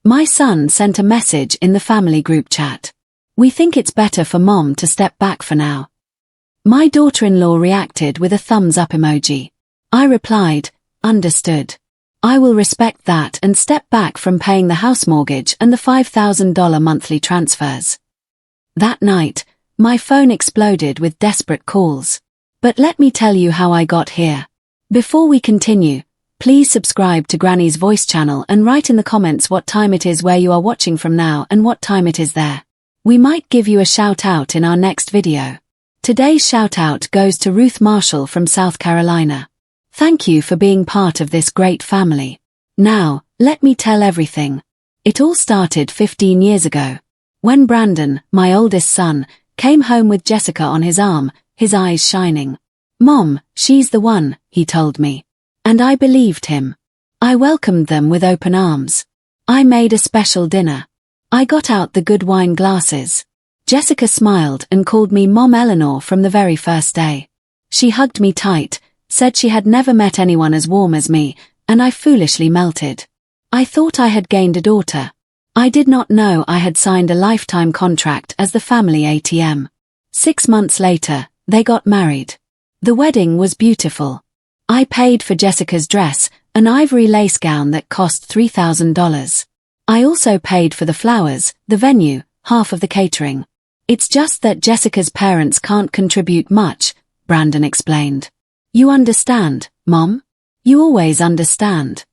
My son sent a message in the family group chat. We think it's better for Mom to step back for now. My daughter-in-law reacted with a thumbs up emoji. I replied, understood. I will respect that and step back from paying the house mortgage and the $5,000 monthly transfers. That night, my phone exploded with desperate calls. But let me tell you how I got here. Before we continue, please subscribe to Granny's Voice channel and write in the comments what time it is where you are watching from now and what time it is there. We might give you a shout out in our next video. Today's shout out goes to Ruth Marshall from South Carolina. Thank you for being part of this great family. Now, let me tell everything. It all started 15 years ago. When Brandon, my oldest son, came home with Jessica on his arm, his eyes shining. Mom, she's the one, he told me. And I believed him. I welcomed them with open arms. I made a special dinner. I got out the good wine glasses. Jessica smiled and called me Mom Eleanor from the very first day. She hugged me tight, said she had never met anyone as warm as me, and I foolishly melted. I thought I had gained a daughter. I did not know I had signed a lifetime contract as the family ATM. 6 months later, they got married. The wedding was beautiful. I paid for Jessica's dress, an ivory lace gown that cost $3,000. I also paid for the flowers, the venue, half of the catering. It's just that Jessica's parents can't contribute much, Brandon explained. You understand, Mom? You always understand.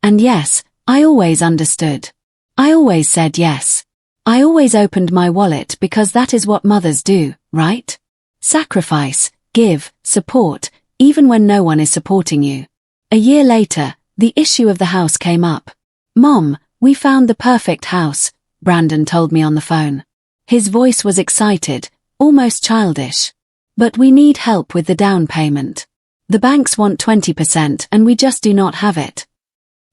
And yes, I always understood. I always said yes. I always opened my wallet because that is what mothers do, right? Sacrifice, give, support, even when no one is supporting you. A year later, the issue of the house came up. Mom, we found the perfect house, Brandon told me on the phone. His voice was excited, almost childish. But we need help with the down payment. The banks want 20% and we just do not have it.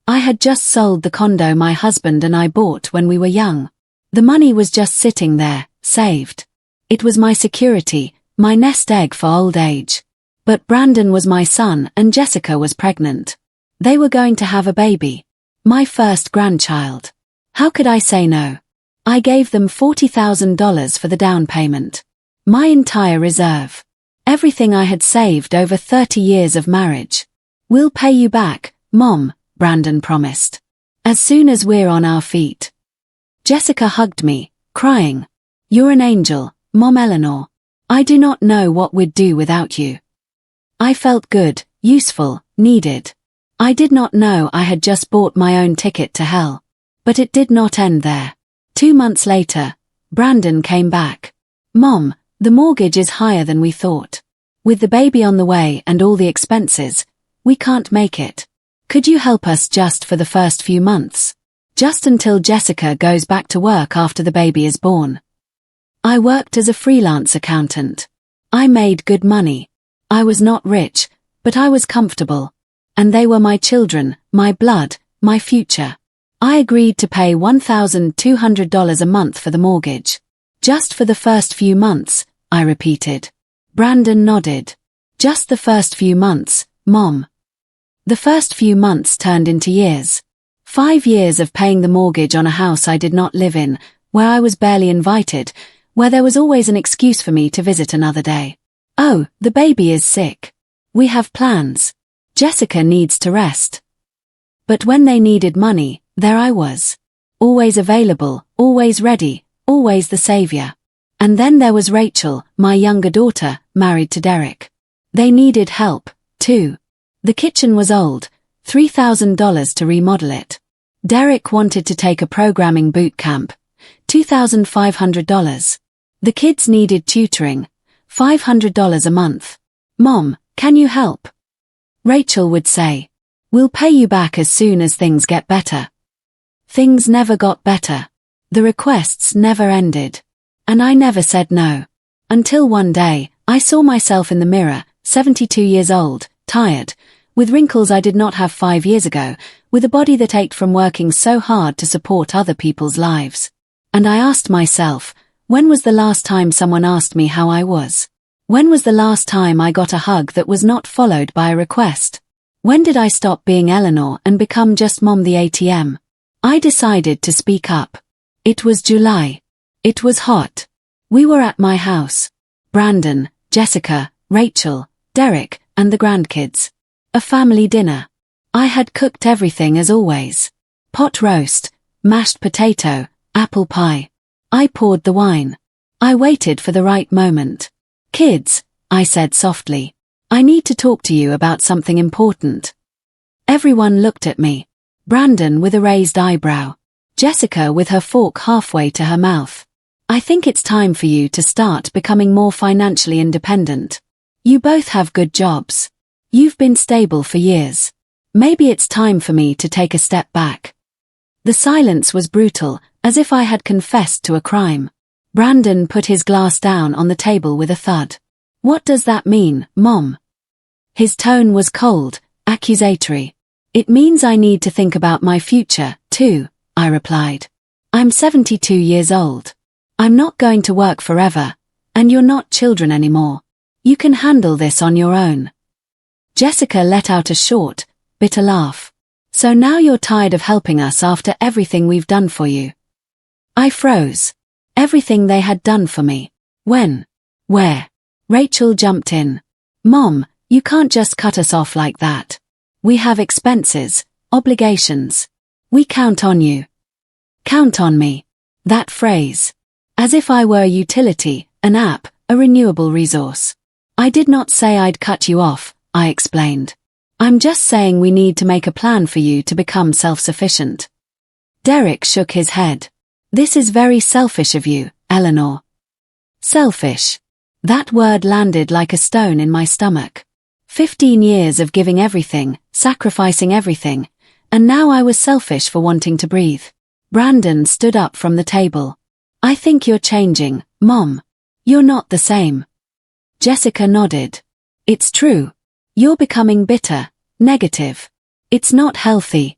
I had just sold the condo my husband and I bought when we were young. The money was just sitting there, saved. It was my security, my nest egg for old age. But Brandon was my son and Jessica was pregnant. They were going to have a baby. My first grandchild. How could I say no? I gave them $40,000 for the down payment. My entire reserve. Everything I had saved over 30 years of marriage. We'll pay you back, Mom, Brandon promised. As soon as we're on our feet. Jessica hugged me, crying. You're an angel, Mom Eleanor. I do not know what we'd do without you. I felt good, useful, needed. I did not know I had just bought my own ticket to hell. But it did not end there. 2 months later, Brandon came back. Mom, the mortgage is higher than we thought. With the baby on the way and all the expenses, we can't make it. Could you help us just for the first few months? Just until Jessica goes back to work after the baby is born. I worked as a freelance accountant. I made good money. I was not rich, but I was comfortable. And they were my children, my blood, my future. I agreed to pay $1,200 a month for the mortgage. Just for the first few months, I repeated. Brandon nodded. Just the first few months, Mom. The first few months turned into years. 5 years of paying the mortgage on a house I did not live in, where I was barely invited, where there was always an excuse for me to visit another day. Oh, the baby is sick. We have plans. Jessica needs to rest. But when they needed money, there I was. Always available, always ready, always the savior. And then there was Rachel, my younger daughter, married to Derek. They needed help, too. The kitchen was old, $3,000 to remodel it. Derek wanted to take a programming boot camp, $2,500. The kids needed tutoring, $500 a month. Mom, can you help? Rachel would say, we'll pay you back as soon as things get better. Things never got better. The requests never ended. And I never said no. Until one day, I saw myself in the mirror, 72 years old, tired, with wrinkles I did not have 5 years ago, with a body that ached from working so hard to support other people's lives. And I asked myself, when was the last time someone asked me how I was? When was the last time I got a hug that was not followed by a request? When did I stop being Eleanor and become just Mom the ATM? I decided to speak up. It was July. It was hot. We were at my house. Brandon, Jessica, Rachel, Derek, and the grandkids. A family dinner. I had cooked everything as always. Pot roast, mashed potato, apple pie. I poured the wine. I waited for the right moment. Kids, I said softly, I need to talk to you about something important. Everyone looked at me. Brandon with a raised eyebrow. Jessica with her fork halfway to her mouth. I think it's time for you to start becoming more financially independent. You both have good jobs. You've been stable for years. Maybe it's time for me to take a step back. The silence was brutal, as if I had confessed to a crime. Brandon put his glass down on the table with a thud. What does that mean, Mom? His tone was cold, accusatory. It means I need to think about my future, too, I replied. I'm 72 years old. I'm not going to work forever, and you're not children anymore. You can handle this on your own. Jessica let out a short, bitter laugh. So now you're tired of helping us after everything we've done for you? I froze. Everything they had done for me. When? Where? Rachel jumped in. Mom, you can't just cut us off like that. We have expenses, obligations. We count on you. Count on me. That phrase. As if I were a utility, an app, a renewable resource. I did not say I'd cut you off, I explained. I'm just saying we need to make a plan for you to become self-sufficient. Derek shook his head. This is very selfish of you, Eleanor. Selfish. That word landed like a stone in my stomach. 15 years of giving everything, sacrificing everything, and now I was selfish for wanting to breathe. Brandon stood up from the table. I think you're changing, Mom. You're not the same. Jessica nodded. It's true. You're becoming bitter, negative. It's not healthy.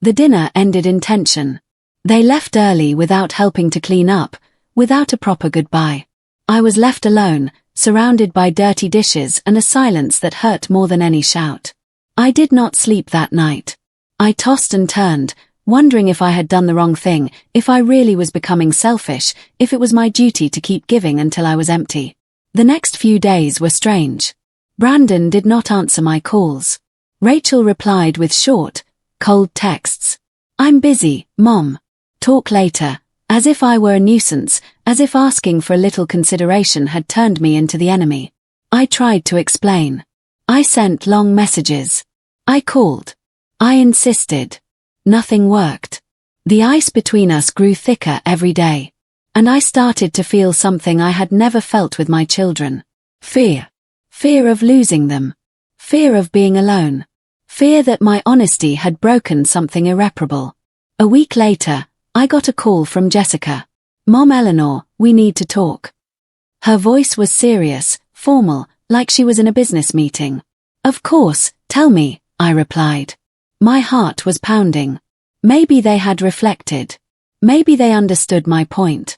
The dinner ended in tension. They left early without helping to clean up, without a proper goodbye. I was left alone, surrounded by dirty dishes and a silence that hurt more than any shout. I did not sleep that night. I tossed and turned, wondering if I had done the wrong thing, if I really was becoming selfish, if it was my duty to keep giving until I was empty. The next few days were strange. Brandon did not answer my calls. Rachel replied with short, cold texts. I'm busy, Mom. Talk later. As if I were a nuisance, as if asking for a little consideration had turned me into the enemy. I tried to explain. I sent long messages. I called. I insisted. Nothing worked. The ice between us grew thicker every day. And I started to feel something I had never felt with my children. Fear. Fear of losing them. Fear of being alone. Fear that my honesty had broken something irreparable. A week later, I got a call from Jessica. Mom, Eleanor, we need to talk. Her voice was serious, formal, like she was in a business meeting. Of course, tell me, I replied. My heart was pounding. Maybe they had reflected. Maybe they understood my point.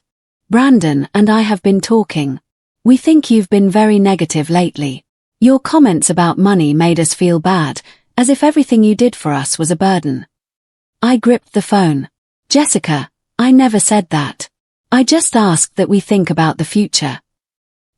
Brandon and I have been talking. We think you've been very negative lately. Your comments about money made us feel bad, as if everything you did for us was a burden. I gripped the phone. Jessica, I never said that. I just asked that we think about the future.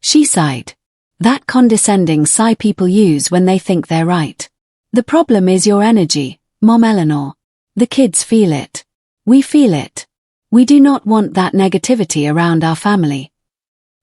She sighed. That condescending sigh people use when they think they're right. The problem is your energy, Mom, Eleanor. The kids feel it. We feel it. We do not want that negativity around our family.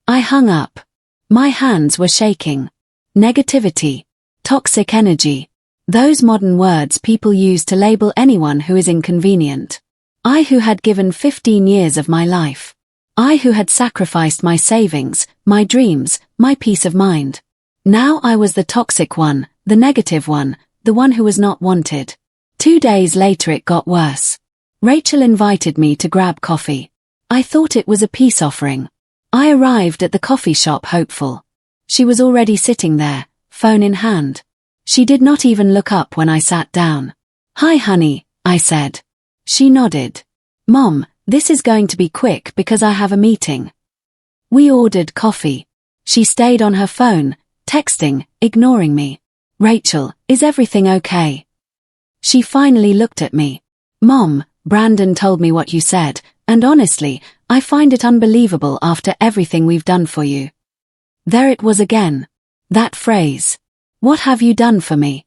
I hung up. My hands were shaking. Negativity. Toxic energy. Those modern words people use to label anyone who is inconvenient. I who had given 15 years of my life. I who had sacrificed my savings, my dreams, my peace of mind. Now I was the toxic one, the negative one, the one who was not wanted. 2 days later it got worse. Rachel invited me to grab coffee. I thought it was a peace offering. I arrived at the coffee shop hopeful. She was already sitting there, phone in hand. She did not even look up when I sat down. Hi honey, I said. She nodded. Mom, this is going to be quick because I have a meeting. We ordered coffee. She stayed on her phone, texting, ignoring me. Rachel, is everything okay? She finally looked at me. Mom, Brandon told me what you said, and honestly, I find it unbelievable after everything we've done for you. There it was again. That phrase. What have you done for me?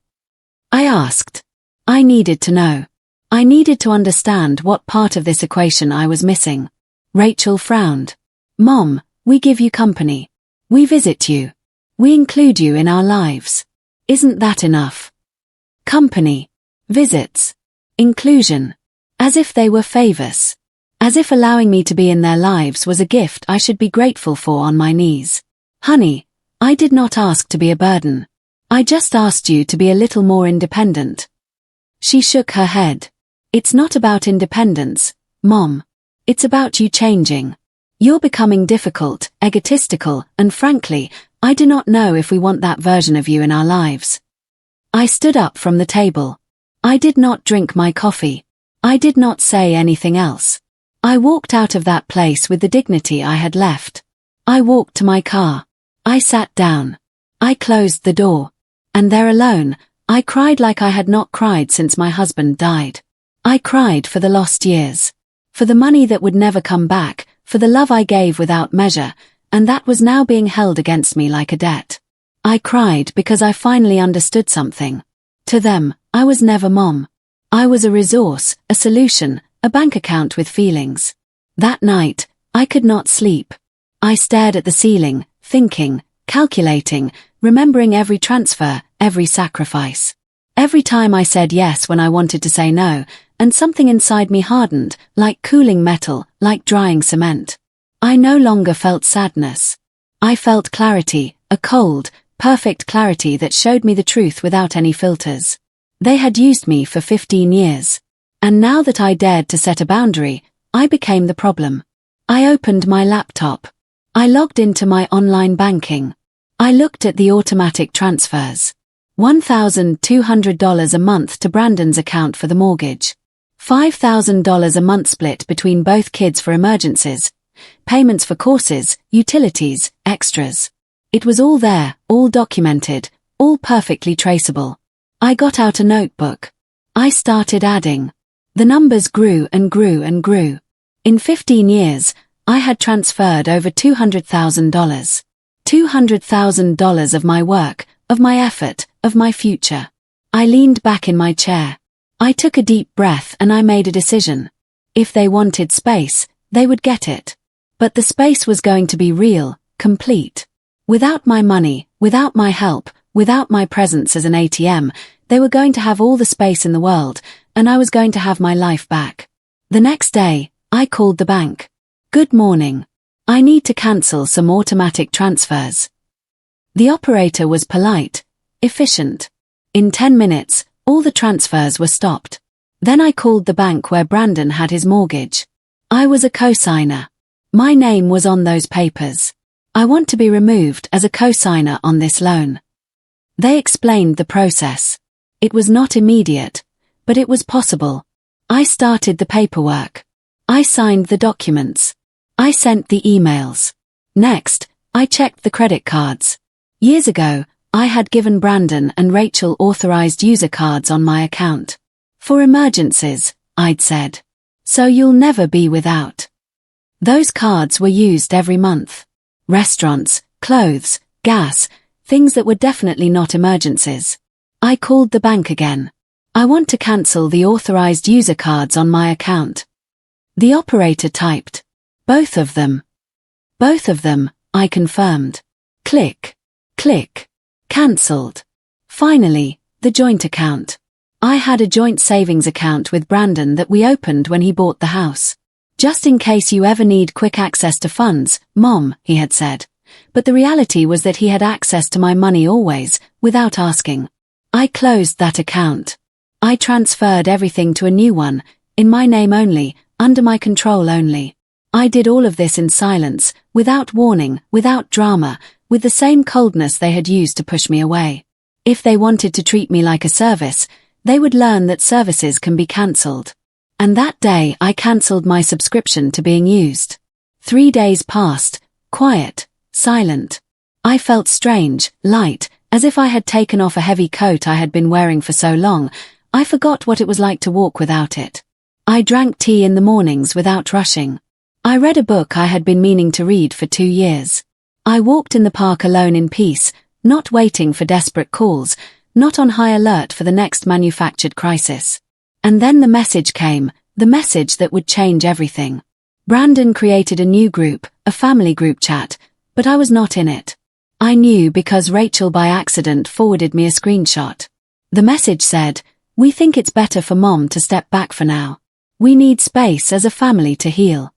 I asked. I needed to know. I needed to understand what part of this equation I was missing. Rachel frowned. Mom, we give you company. We visit you. We include you in our lives. Isn't that enough? Company. Visits. Inclusion. As if they were favors. As if allowing me to be in their lives was a gift I should be grateful for on my knees. Honey, I did not ask to be a burden. I just asked you to be a little more independent. She shook her head. It's not about independence, Mom. It's about you changing. You're becoming difficult, egotistical, and frankly, I do not know if we want that version of you in our lives. I stood up from the table. I did not drink my coffee. I did not say anything else. I walked out of that place with the dignity I had left. I walked to my car. I sat down. I closed the door. And there alone, I cried like I had not cried since my husband died. I cried for the lost years. For the money that would never come back, for the love I gave without measure, and that was now being held against me like a debt. I cried because I finally understood something. To them, I was never Mom. I was a resource, a solution, a bank account with feelings. That night, I could not sleep. I stared at the ceiling, thinking, calculating, remembering every transfer, every sacrifice. Every time I said yes when I wanted to say no, and something inside me hardened, like cooling metal, like drying cement. I no longer felt sadness. I felt clarity, a cold, perfect clarity that showed me the truth without any filters. They had used me for 15 years. And now that I dared to set a boundary, I became the problem. I opened my laptop. I logged into my online banking. I looked at the automatic transfers. $1,200 a month to Brandon's account for the mortgage. $5,000 a month split between both kids for emergencies. Payments for courses, utilities, extras. It was all there, all documented, all perfectly traceable. I got out a notebook. I started adding. The numbers grew and grew and grew. In 15 years, I had transferred over $200,000. $200,000 of my work, of my effort, of my future. I leaned back in my chair. I took a deep breath and I made a decision. If they wanted space, they would get it. But the space was going to be real, complete. Without my money, without my help, without my presence as an ATM, they were going to have all the space in the world, and I was going to have my life back. The next day, I called the bank. Good morning. I need to cancel some automatic transfers. The operator was polite, efficient. In 10 minutes, all the transfers were stopped. Then I called the bank where Brandon had his mortgage. I was a co-signer. My name was on those papers. I want to be removed as a co-signer on this loan. They explained the process. It was not immediate, but it was possible. I started the paperwork. I signed the documents. I sent the emails. Next, I checked the credit cards. Years ago, I had given Brandon and Rachel authorized user cards on my account. For emergencies, I'd said. So you'll never be without. Those cards were used every month. Restaurants, clothes, gas, things that were definitely not emergencies. I called the bank again. I want to cancel the authorized user cards on my account. The operator typed. Both of them. Both of them, I confirmed. Click. Click. Cancelled. Finally, the joint account. I had a joint savings account with Brandon that we opened when he bought the house. Just in case you ever need quick access to funds, Mom, he had said. But the reality was that he had access to my money always, without asking. I closed that account. I transferred everything to a new one, in my name only, under my control only. I did all of this in silence, without warning, without drama, with the same coldness they had used to push me away. If they wanted to treat me like a service, they would learn that services can be cancelled. And that day I cancelled my subscription to being used. 3 days passed, quiet, silent. I felt strange, light, as if I had taken off a heavy coat I had been wearing for so long. I forgot what it was like to walk without it. I drank tea in the mornings without rushing. I read a book I had been meaning to read for 2 years. I walked in the park alone in peace, not waiting for desperate calls, not on high alert for the next manufactured crisis. And then the message came, the message that would change everything. Brandon created a new group, a family group chat, but I was not in it. I knew because Rachel by accident forwarded me a screenshot. The message said, "We think it's better for Mom to step back for now. We need space as a family to heal."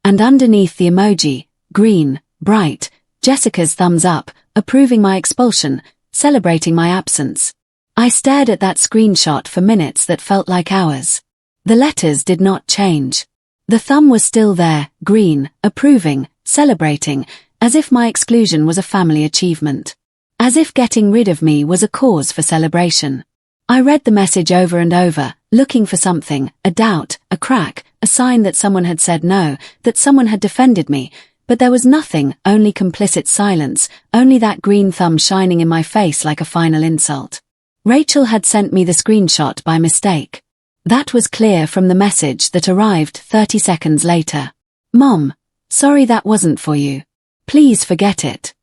And underneath the emoji, green, bright, Jessica's thumbs up, approving my expulsion, celebrating my absence. I stared at that screenshot for minutes that felt like hours. The letters did not change. The thumb was still there, green, approving, celebrating, as if my exclusion was a family achievement. As if getting rid of me was a cause for celebration. I read the message over and over, looking for something, a doubt, a crack, a sign that someone had said no, that someone had defended me, but there was nothing, only complicit silence, only that green thumb shining in my face like a final insult. Rachel had sent me the screenshot by mistake. That was clear from the message that arrived 30 seconds later. "Mom, sorry that wasn't for you. Please forget it."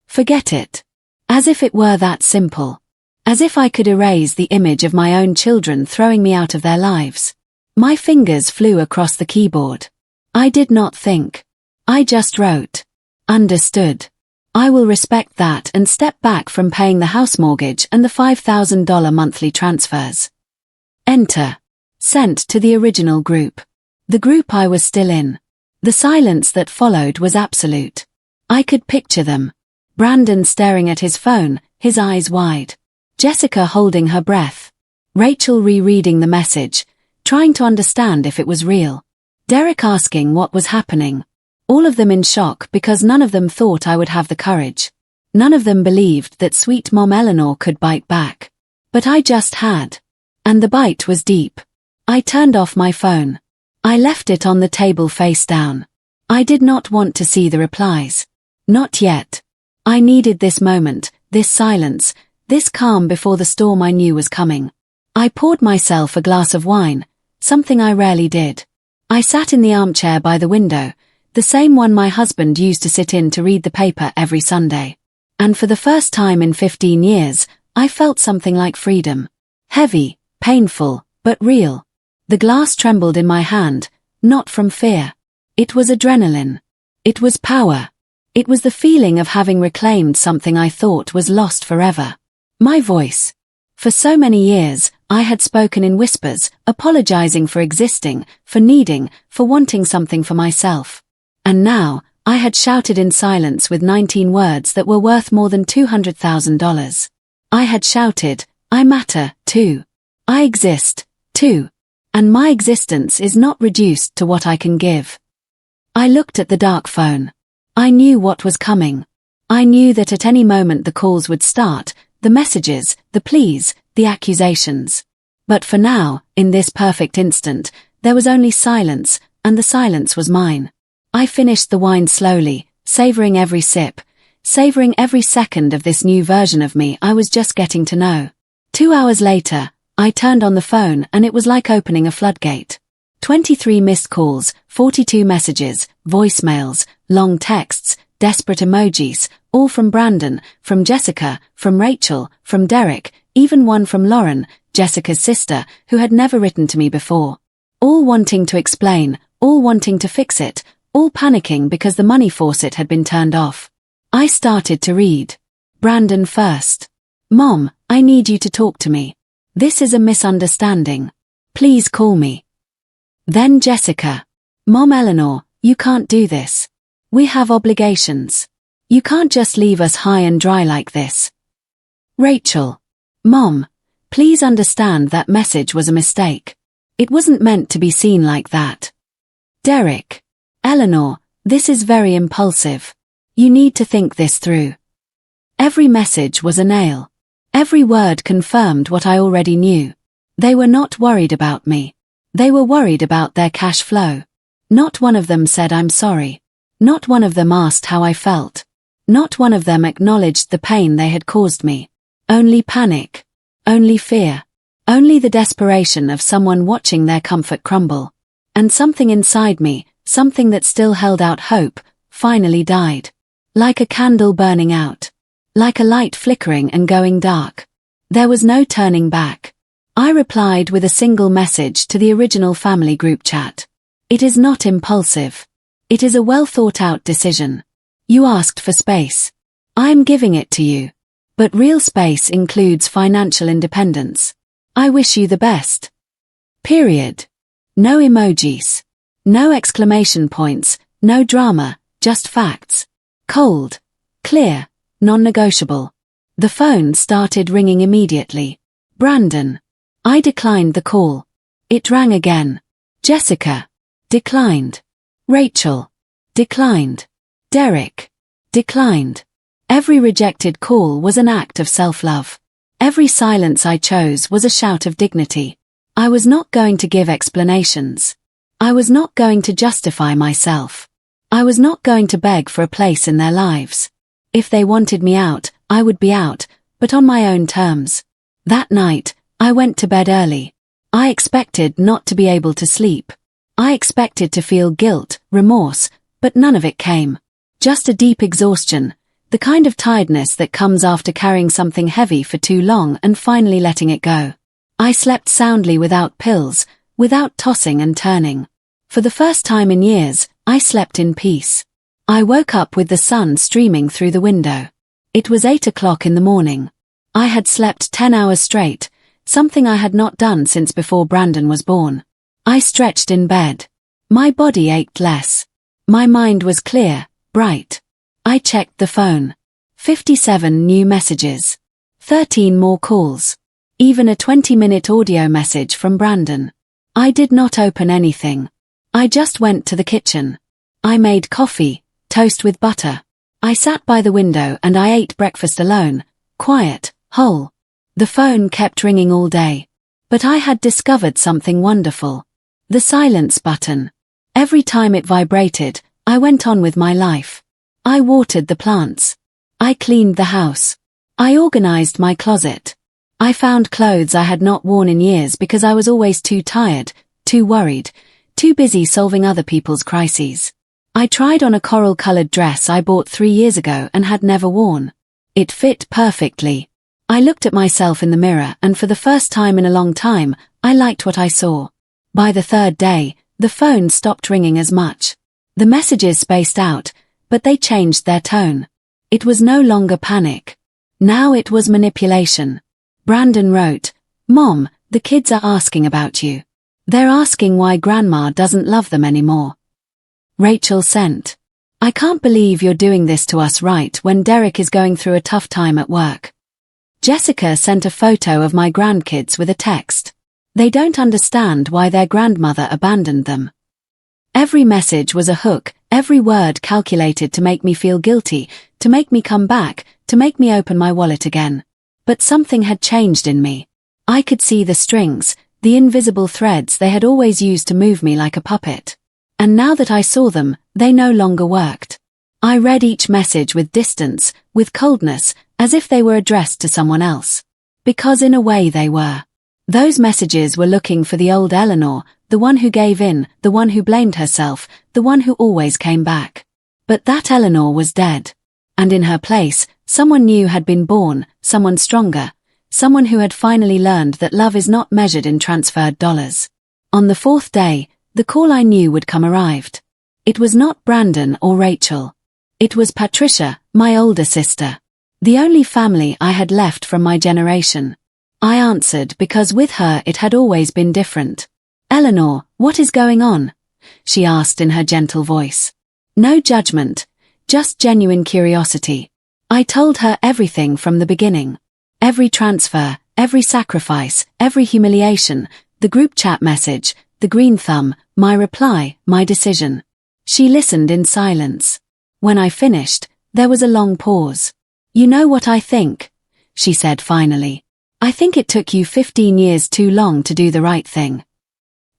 Forget it. As if it were that simple. As if I could erase the image of my own children throwing me out of their lives. My fingers flew across the keyboard. I did not think. I just wrote. Understood. I will respect that and step back from paying the house mortgage and the $5,000 monthly transfers. Enter. Sent to the original group. The group I was still in. The silence that followed was absolute. I could picture them. Brandon staring at his phone, his eyes wide. Jessica holding her breath. Rachel rereading the message, trying to understand if it was real. Derek asking what was happening. All of them in shock because none of them thought I would have the courage. None of them believed that sweet Mom Eleanor could bite back. But I just had. And the bite was deep. I turned off my phone. I left it on the table face down. I did not want to see the replies. Not yet. I needed this moment, this silence, this calm before the storm I knew was coming. I poured myself a glass of wine, something I rarely did. I sat in the armchair by the window, the same one my husband used to sit in to read the paper every Sunday. And for the first time in 15 years, I felt something like freedom. Heavy, painful, but real. The glass trembled in my hand, not from fear. It was adrenaline. It was power. It was the feeling of having reclaimed something I thought was lost forever. My voice. For so many years, I had spoken in whispers, apologizing for existing, for needing, for wanting something for myself. And now, I had shouted in silence with 19 words that were worth more than $200,000. I had shouted, I matter, too. I exist, too. And my existence is not reduced to what I can give. I looked at the dark phone. I knew what was coming. I knew that at any moment the calls would start, the messages, the pleas, the accusations. But for now, in this perfect instant, there was only silence, and the silence was mine. I finished the wine slowly, savoring every sip, savoring every second of this new version of me I was just getting to know. 2 hours later, I turned on the phone and it was like opening a floodgate. 23 missed calls, 42 messages, voicemails, long texts, desperate emojis, all from Brandon, from Jessica, from Rachel, from Derek, even one from Lauren, Jessica's sister, who had never written to me before. All wanting to explain, all wanting to fix it, all panicking because the money faucet had been turned off. I started to read. Brandon first. Mom, I need you to talk to me. This is a misunderstanding. Please call me. Then Jessica. Mom Eleanor, you can't do this. We have obligations. You can't just leave us high and dry like this. Rachel. Mom, please understand that message was a mistake. It wasn't meant to be seen like that. Derek. Eleanor, this is very impulsive. You need to think this through. Every message was a nail. Every word confirmed what I already knew. They were not worried about me. They were worried about their cash flow. Not one of them said I'm sorry. Not one of them asked how I felt. Not one of them acknowledged the pain they had caused me. Only panic. Only fear. Only the desperation of someone watching their comfort crumble. And something inside me, something that still held out hope, finally died. Like a candle burning out. Like a light flickering and going dark. There was no turning back. I replied with a single message to the original family group chat. It is not impulsive. It is a well-thought-out decision. You asked for space. I am giving it to you. But real space includes financial independence. I wish you the best. Period. No emojis. No exclamation points, no drama, just facts. Cold. Clear. Non-negotiable. The phone started ringing immediately. Brandon. I declined the call. It rang again. Jessica. Declined. Rachel. Declined. Derek. Declined. Every rejected call was an act of self-love. Every silence I chose was a shout of dignity. I was not going to give explanations. I was not going to justify myself. I was not going to beg for a place in their lives. If they wanted me out, I would be out, but on my own terms. That night, I went to bed early. I expected not to be able to sleep. I expected to feel guilt, remorse, but none of it came. Just a deep exhaustion, the kind of tiredness that comes after carrying something heavy for too long and finally letting it go. I slept soundly without pills, without tossing and turning. For the first time in years, I slept in peace. I woke up with the sun streaming through the window. It was 8 o'clock in the morning. I had slept 10 hours straight, something I had not done since before Brandon was born. I stretched in bed. My body ached less. My mind was clear, bright. I checked the phone. 57 new messages. 13 more calls. Even a 20-minute audio message from Brandon. I did not open anything. I just went to the kitchen. I made coffee, toast with butter. I sat by the window and I ate breakfast alone, quiet, whole. The phone kept ringing all day. But I had discovered something wonderful. The silence button. Every time it vibrated, I went on with my life. I watered the plants. I cleaned the house. I organized my closet. I found clothes I had not worn in years because I was always too tired, too worried, too busy solving other people's crises. I tried on a coral-colored dress I bought 3 years ago and had never worn. It fit perfectly. I looked at myself in the mirror and for the first time in a long time, I liked what I saw. By the 3rd day, the phone stopped ringing as much. The messages spaced out, but they changed their tone. It was no longer panic. Now it was manipulation. Brandon wrote, "Mom, the kids are asking about you. They're asking why Grandma doesn't love them anymore." Rachel sent, "I can't believe you're doing this to us right when Derek is going through a tough time at work." Jessica sent a photo of my grandkids with a text. "They don't understand why their grandmother abandoned them." Every message was a hook, every word calculated to make me feel guilty, to make me come back, to make me open my wallet again. But something had changed in me. I could see the strings, the invisible threads they had always used to move me like a puppet. And now that I saw them, they no longer worked. I read each message with distance, with coldness, as if they were addressed to someone else. Because in a way they were. Those messages were looking for the old Eleanor, the one who gave in, the one who blamed herself, the one who always came back. But that Eleanor was dead. And in her place, someone new had been born, someone stronger, someone who had finally learned that love is not measured in transferred dollars. On the 4th day, the call I knew would come arrived. It was not Brandon or Rachel. It was Patricia, my older sister. The only family I had left from my generation. I answered because with her it had always been different. "Eleanor, what is going on?" she asked in her gentle voice. No judgment, just genuine curiosity. I told her everything from the beginning. Every transfer, every sacrifice, every humiliation, the group chat message, the green thumb, my reply, my decision. She listened in silence. When I finished, there was a long pause. "You know what I think?" she said finally. "I think it took you 15 years too long to do the right thing."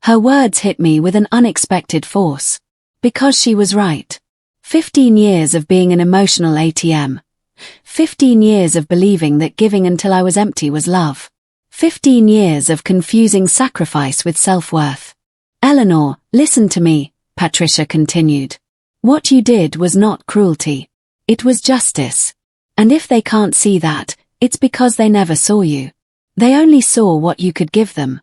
Her words hit me with an unexpected force. Because she was right. 15 years of being an emotional ATM. 15 years of believing that giving until I was empty was love. 15 years of confusing sacrifice with self-worth. Eleanor, listen to me, Patricia continued. What you did was not cruelty. It was justice. And if they can't see that, it's because they never saw you. They only saw what you could give them.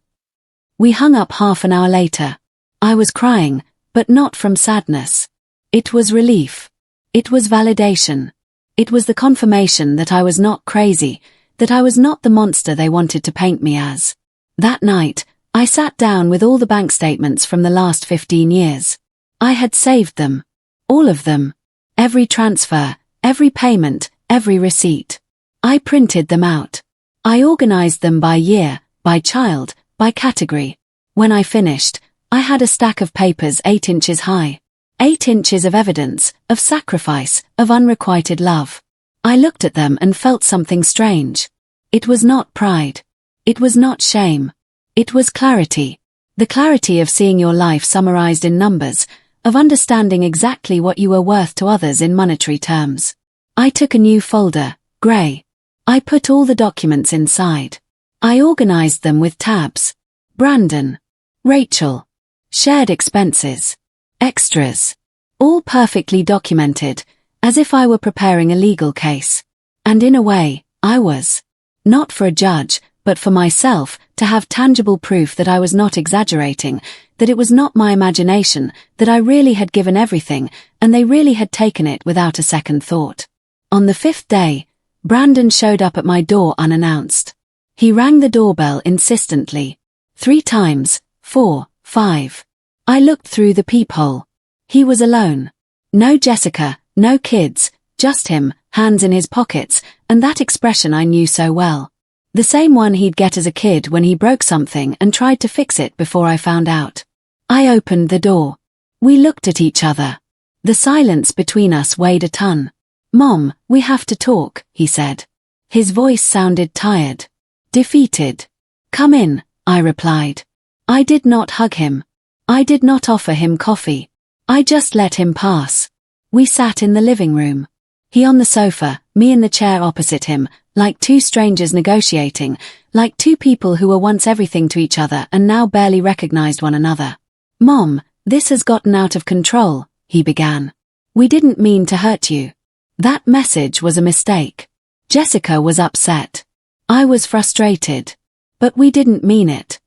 We hung up half an hour later. I was crying, but not from sadness. It was relief. It was validation. It was the confirmation that I was not crazy, that I was not the monster they wanted to paint me as. That night, I sat down with all the bank statements from the last 15 years. I had saved them. All of them. Every transfer, every payment, every receipt. I printed them out. I organized them by year, by child, by category. When I finished, I had a stack of papers 8 inches high. 8 inches of evidence, of sacrifice, of unrequited love. I looked at them and felt something strange. It was not pride. It was not shame. It was clarity. The clarity of seeing your life summarized in numbers, of understanding exactly what you were worth to others in monetary terms. I took a new folder, gray. I put all the documents inside. I organized them with tabs. Brandon. Rachel. Shared expenses. Extras. All perfectly documented, as if I were preparing a legal case. And in a way, I was. Not for a judge, but for myself, to have tangible proof that I was not exaggerating, that it was not my imagination, that I really had given everything, and they really had taken it without a second thought. On the 5th day, Brandon showed up at my door unannounced. He rang the doorbell insistently. 3 times, 4, 5. I looked through the peephole. He was alone. No Jessica, no kids, just him, hands in his pockets, and that expression I knew so well. The same one he'd get as a kid when he broke something and tried to fix it before I found out. I opened the door. We looked at each other. The silence between us weighed a ton. Mom, we have to talk, he said. His voice sounded tired. Defeated. Come in, I replied. I did not hug him. I did not offer him coffee. I just let him pass. We sat in the living room. He on the sofa, me in the chair opposite him, like 2 strangers negotiating, like 2 people who were once everything to each other and now barely recognized one another. Mom, this has gotten out of control, he began. We didn't mean to hurt you. That message was a mistake. Jessica was upset. I was frustrated. But we didn't mean it.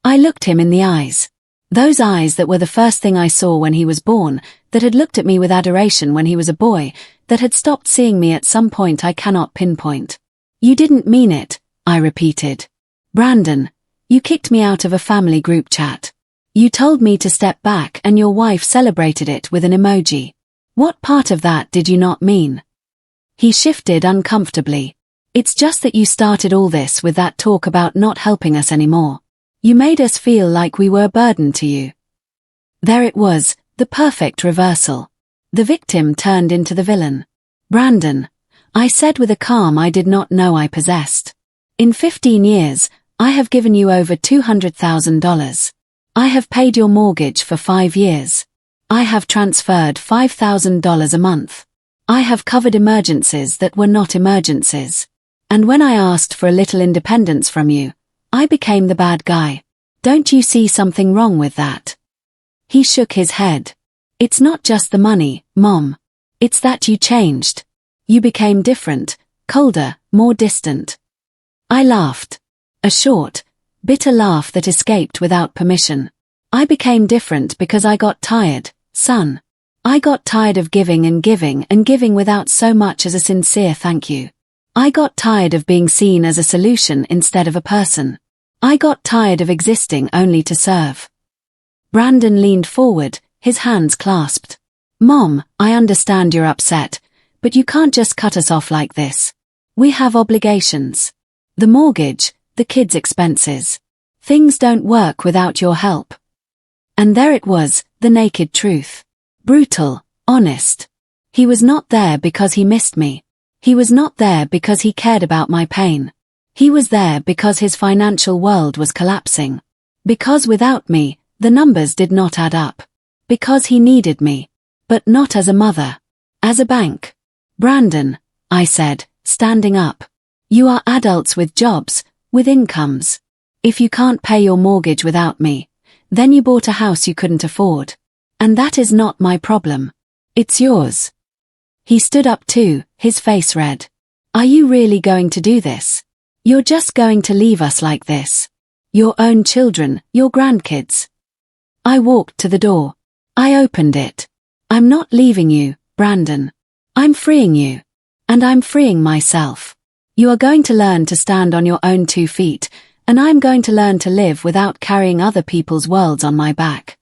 I looked him in the eyes. Those eyes that were the first thing I saw when he was born, that had looked at me with adoration when he was a boy, that had stopped seeing me at some point I cannot pinpoint. You didn't mean it, I repeated. Brandon, you kicked me out of a family group chat. You told me to step back and your wife celebrated it with an emoji. What part of that did you not mean? He shifted uncomfortably. It's just that you started all this with that talk about not helping us anymore. You made us feel like we were a burden to you. There it was, the perfect reversal. The victim turned into the villain. Brandon, I said with a calm I did not know I possessed. In 15 years, I have given you over $200,000. I have paid your mortgage for 5 years. I have transferred $5,000 a month. I have covered emergencies that were not emergencies. And when I asked for a little independence from you, I became the bad guy. Don't you see something wrong with that? He shook his head. It's not just the money, Mom. It's that you changed. You became different, colder, more distant. I laughed. A short, bitter laugh that escaped without permission. I became different because I got tired, son. I got tired of giving and giving and giving without so much as a sincere thank you. I got tired of being seen as a solution instead of a person. I got tired of existing only to serve. Brandon leaned forward, his hands clasped. Mom, I understand you're upset, but you can't just cut us off like this. We have obligations. The mortgage, the kids' expenses. Things don't work without your help. And there it was, the naked truth. Brutal, honest. He was not there because he missed me. He was not there because he cared about my pain. He was there because his financial world was collapsing. Because without me, the numbers did not add up. Because he needed me. But not as a mother. As a bank. Brandon, I said, standing up. You are adults with jobs, with incomes. If you can't pay your mortgage without me, then you bought a house you couldn't afford. And that is not my problem. It's yours. He stood up too, his face red. Are you really going to do this? You're just going to leave us like this? Your own children, your grandkids. I walked to the door. I opened it. I'm not leaving you, Brandon. I'm freeing you. And I'm freeing myself. You are going to learn to stand on your own 2 feet, and I'm going to learn to live without carrying other people's worlds on my back.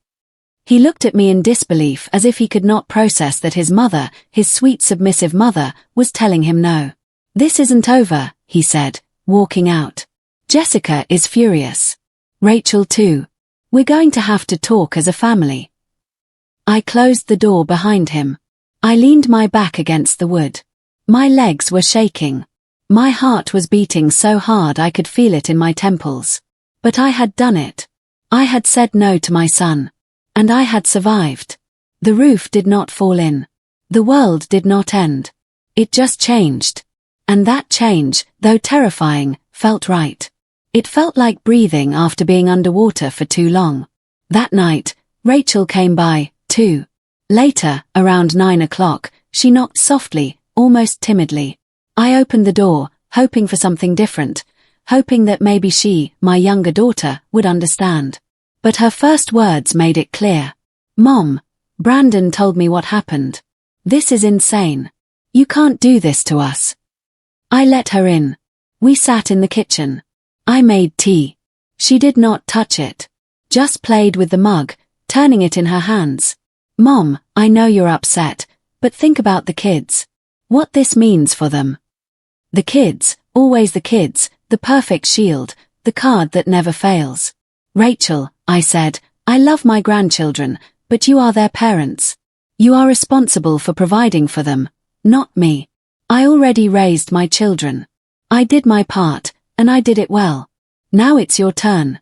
He looked at me in disbelief as if he could not process that his mother, his sweet submissive mother, was telling him no. This isn't over, he said, walking out. Jessica is furious. Rachel too. We're going to have to talk as a family. I closed the door behind him. I leaned my back against the wood. My legs were shaking. My heart was beating so hard I could feel it in my temples. But I had done it. I had said no to my son. And I had survived. The roof did not fall in. The world did not end. It just changed. And that change, though terrifying, felt right. It felt like breathing after being underwater for too long. That night, Rachel came by, too. Later, around 9 o'clock, she knocked softly, almost timidly. I opened the door, hoping for something different, hoping that maybe she, my younger daughter, would understand. But her first words made it clear. Mom, Brandon told me what happened. This is insane. You can't do this to us. I let her in. We sat in the kitchen. I made tea. She did not touch it. Just played with the mug, turning it in her hands. Mom, I know you're upset, but think about the kids. What this means for them. The kids, always the kids, the perfect shield, the card that never fails. Rachel, I said, I love my grandchildren, but you are their parents. You are responsible for providing for them, not me. I already raised my children. I did my part, and I did it well. Now it's your turn.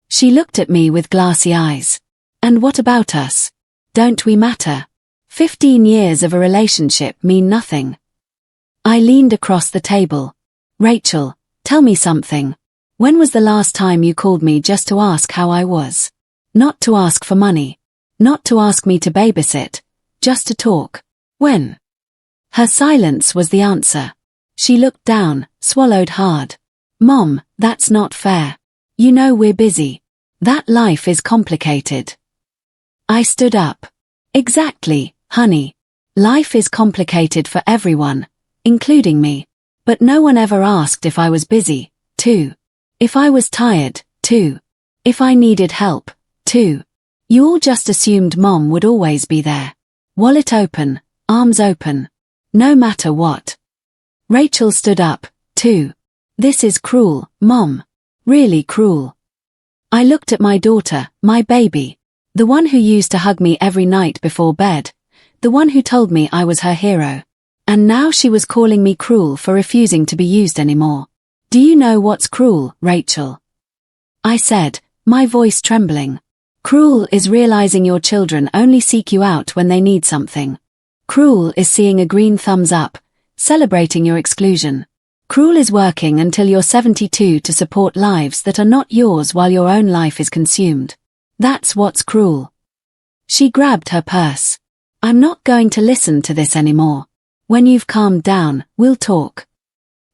She looked at me with glassy eyes. And what about us? Don't we matter? 15 years of a relationship mean nothing. I leaned across the table. Rachel, tell me something. When was the last time you called me just to ask how I was? Not to ask for money. Not to ask me to babysit. Just to talk. When? Her silence was the answer. She looked down, swallowed hard. Mom, that's not fair. You know we're busy. That life is complicated. I stood up. Exactly, honey. Life is complicated for everyone, including me. But no one ever asked if I was busy, too. If I was tired, too. If I needed help, too. You all just assumed Mom would always be there. Wallet open, arms open. No matter what. Rachel stood up, too. This is cruel, Mom. Really cruel. I looked at my daughter, my baby. The one who used to hug me every night before bed. The one who told me I was her hero. And now she was calling me cruel for refusing to be used anymore. Do you know what's cruel, Rachel? I said, my voice trembling. Cruel is realizing your children only seek you out when they need something. Cruel is seeing a green thumbs up, celebrating your exclusion. Cruel is working until you're 72 to support lives that are not yours while your own life is consumed. That's what's cruel. She grabbed her purse. I'm not going to listen to this anymore. When you've calmed down, we'll talk.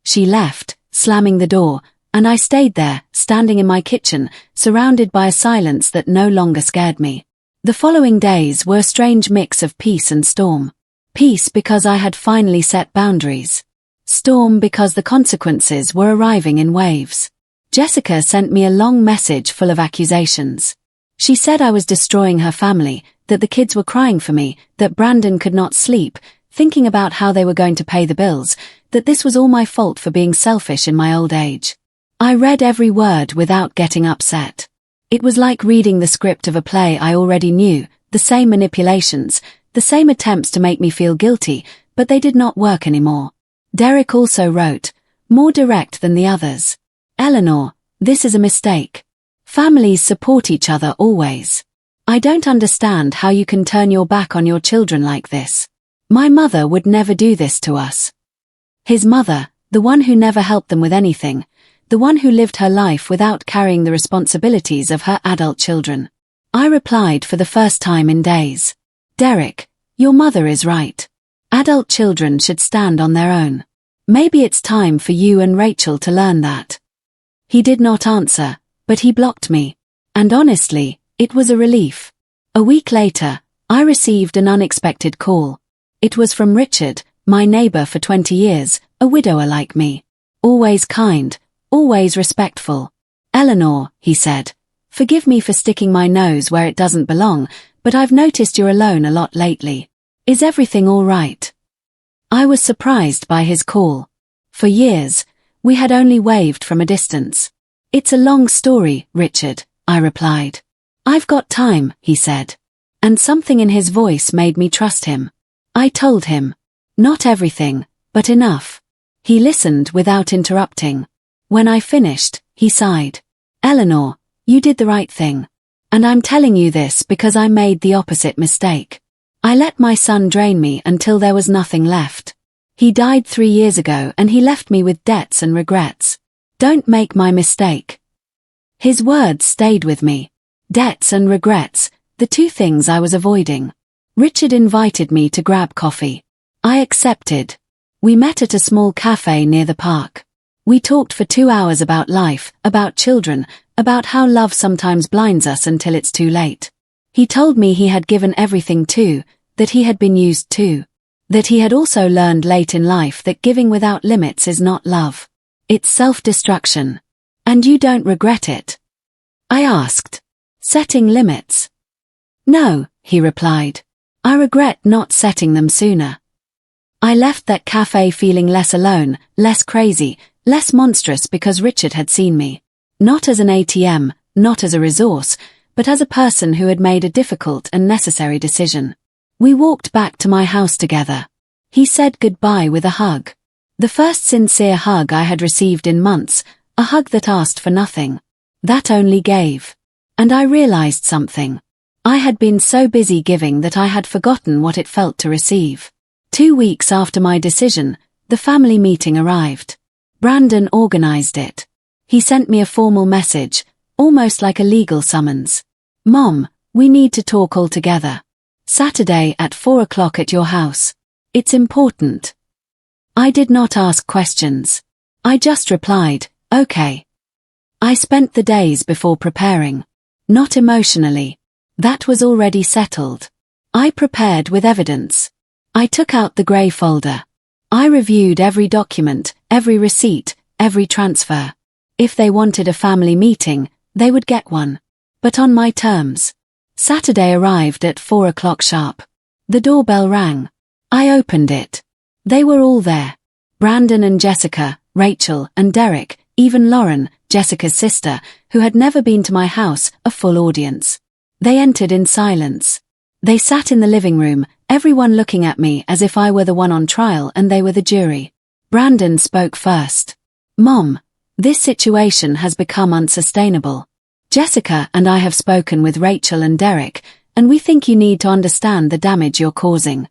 She left, slamming the door, and I stayed there, standing in my kitchen, surrounded by a silence that no longer scared me. The following days were a strange mix of peace and storm. Peace because I had finally set boundaries. Storm because the consequences were arriving in waves. Jessica sent me a long message full of accusations. She said I was destroying her family, that the kids were crying for me, that Brandon could not sleep, thinking about how they were going to pay the bills, that this was all my fault for being selfish in my old age. I read every word without getting upset. It was like reading the script of a play I already knew, the same manipulations, the same attempts to make me feel guilty, but they did not work anymore. Derek also wrote, more direct than the others. Eleanor, this is a mistake. Families support each other always. I don't understand how you can turn your back on your children like this. My mother would never do this to us. His mother, the one who never helped them with anything, the one who lived her life without carrying the responsibilities of her adult children. I replied for the first time in days. Derek, your mother is right. Adult children should stand on their own. Maybe it's time for you and Rachel to learn that. He did not answer, but he blocked me. And honestly, it was a relief. A week later, I received an unexpected call. It was from Richard, my neighbor for 20 years, a widower like me. Always kind, always respectful. Eleanor, he said, forgive me for sticking my nose where it doesn't belong, but I've noticed you're alone a lot lately. Is everything all right? I was surprised by his call. For years, we had only waved from a distance. It's a long story, Richard, I replied. I've got time, he said. And something in his voice made me trust him. I told him. Not everything, but enough. He listened without interrupting. When I finished, he sighed. Eleanor, you did the right thing. And I'm telling you this because I made the opposite mistake. I let my son drain me until there was nothing left. He died 3 years ago and he left me with debts and regrets. Don't make my mistake. His words stayed with me. Debts and regrets, the two things I was avoiding. Richard invited me to grab coffee. I accepted. We met at a small cafe near the park. We talked for 2 hours about life, about children, about how love sometimes blinds us until it's too late. He told me he had given everything too, that he had been used too. That he had also learned late in life that giving without limits is not love. It's self-destruction. And you don't regret it? I asked. Setting limits? No, he replied. I regret not setting them sooner. I left that cafe feeling less alone, less crazy, less monstrous because Richard had seen me. Not as an ATM, not as a resource, but as a person who had made a difficult and necessary decision. We walked back to my house together. He said goodbye with a hug. The first sincere hug I had received in months, a hug that asked for nothing. That only gave. And I realized something. I had been so busy giving that I had forgotten what it felt to receive. 2 weeks after my decision, the family meeting arrived. Brandon organized it. He sent me a formal message, almost like a legal summons. Mom, we need to talk all together. Saturday at 4 o'clock at your house. It's important. I did not ask questions. I just replied, okay. I spent the days before preparing. Not emotionally. That was already settled. I prepared with evidence. I took out the grey folder. I reviewed every document, every receipt, every transfer. If they wanted a family meeting, they would get one. But on my terms. Saturday arrived at 4 o'clock sharp. The doorbell rang. I opened it. They were all there. Brandon and Jessica, Rachel and Derek, even Lauren, Jessica's sister, who had never been to my house, a full audience. They entered in silence. They sat in the living room, everyone looking at me as if I were the one on trial and they were the jury. Brandon spoke first. Mom, this situation has become unsustainable. Jessica and I have spoken with Rachel and Derek, and we think you need to understand the damage you're causing.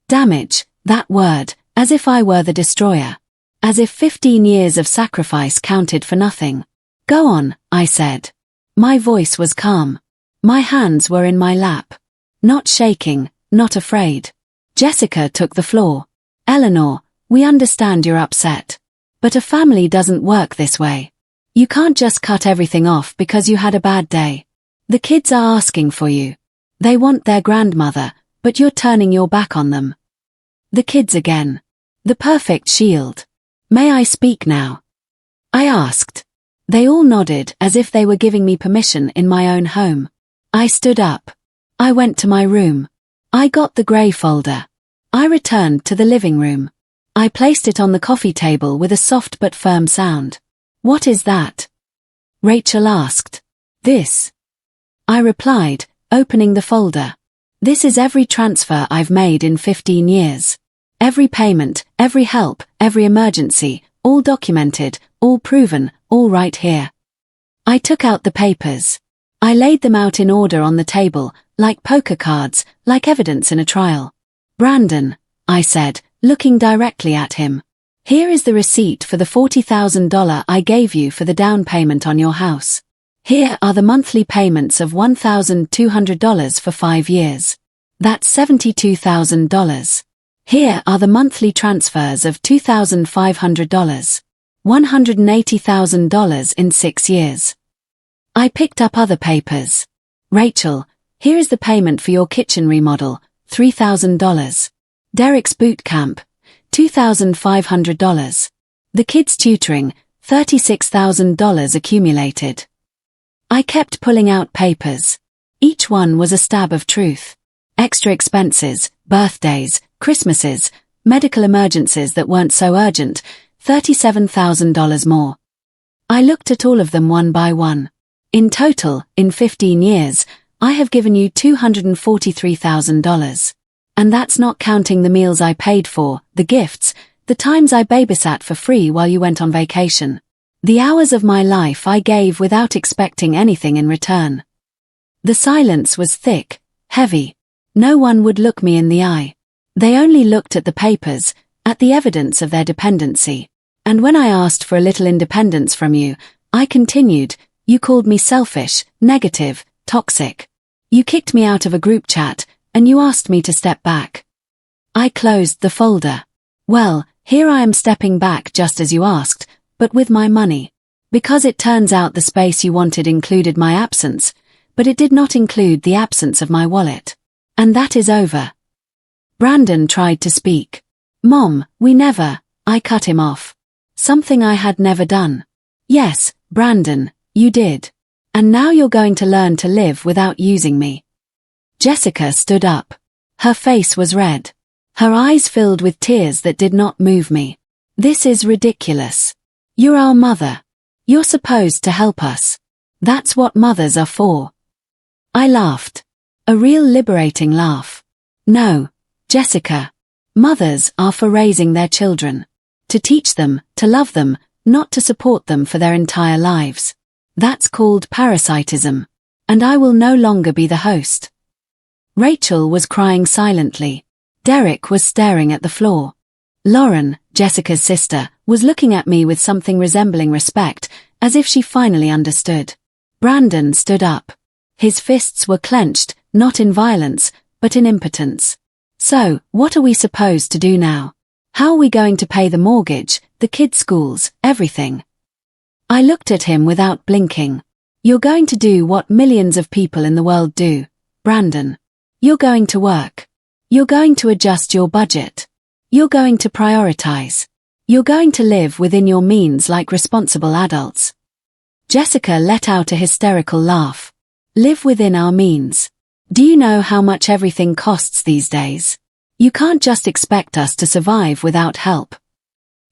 Damage, that word, as if I were the destroyer. As if 15 years of sacrifice counted for nothing. Go on, I said. My voice was calm. My hands were in my lap. Not shaking, not afraid. Jessica took the floor. Eleanor, we understand you're upset. But a family doesn't work this way. You can't just cut everything off because you had a bad day. The kids are asking for you. They want their grandmother, but you're turning your back on them. The kids again. The perfect shield. May I speak now? I asked. They all nodded as if they were giving me permission in my own home. I stood up. I went to my room. I got the grey folder. I returned to the living room. I placed it on the coffee table with a soft but firm sound. What is that? Rachel asked. This. I replied, opening the folder. This is every transfer I've made in 15 years. Every payment, every help, every emergency, all documented, all proven, all right here. I took out the papers. I laid them out in order on the table, like poker cards, like evidence in a trial. Brandon, I said, looking directly at him. Here is the receipt for the $40,000 I gave you for the down payment on your house. Here are the monthly payments of $1,200 for 5 years. That's $72,000. Here are the monthly transfers of $2,500. $180,000 in 6 years. I picked up other papers. Rachel, here is the payment for your kitchen remodel, $3,000. Derek's boot camp, $2,500. The kids' tutoring, $36,000 accumulated. I kept pulling out papers. Each one was a stab of truth. Extra expenses, birthdays, Christmases, medical emergencies that weren't so urgent, $37,000 more. I looked at all of them one by one. In total, in 15 years, I have given you $243,000. And that's not counting the meals I paid for, the gifts, the times I babysat for free while you went on vacation. The hours of my life I gave without expecting anything in return. The silence was thick, heavy. No one would look me in the eye. They only looked at the papers, at the evidence of their dependency. And when I asked for a little independence from you, I continued, you called me selfish, negative, toxic. You kicked me out of a group chat, and you asked me to step back. I closed the folder. Well, here I am stepping back just as you asked, but with my money. Because it turns out the space you wanted included my absence, but it did not include the absence of my wallet. And that is over. Brandon tried to speak. Mom, we never, I cut him off. Something I had never done. Yes, Brandon, you did. And now you're going to learn to live without using me. Jessica stood up. Her face was red. Her eyes filled with tears that did not move me. This is ridiculous. You're our mother. You're supposed to help us. That's what mothers are for. I laughed. A real liberating laugh. No, Jessica. Mothers are for raising their children. To teach them, to love them, not to support them for their entire lives. That's called parasitism. And I will no longer be the host. Rachel was crying silently. Derek was staring at the floor. Lauren, Jessica's sister, was looking at me with something resembling respect, as if she finally understood. Brandon stood up. His fists were clenched, not in violence, but in impotence. So, what are we supposed to do now? How are we going to pay the mortgage, the kids' schools, everything? I looked at him without blinking. You're going to do what millions of people in the world do, Brandon. You're going to work. You're going to adjust your budget. You're going to prioritize. You're going to live within your means like responsible adults. Jessica let out a hysterical laugh. Live within our means. Do you know how much everything costs these days? You can't just expect us to survive without help.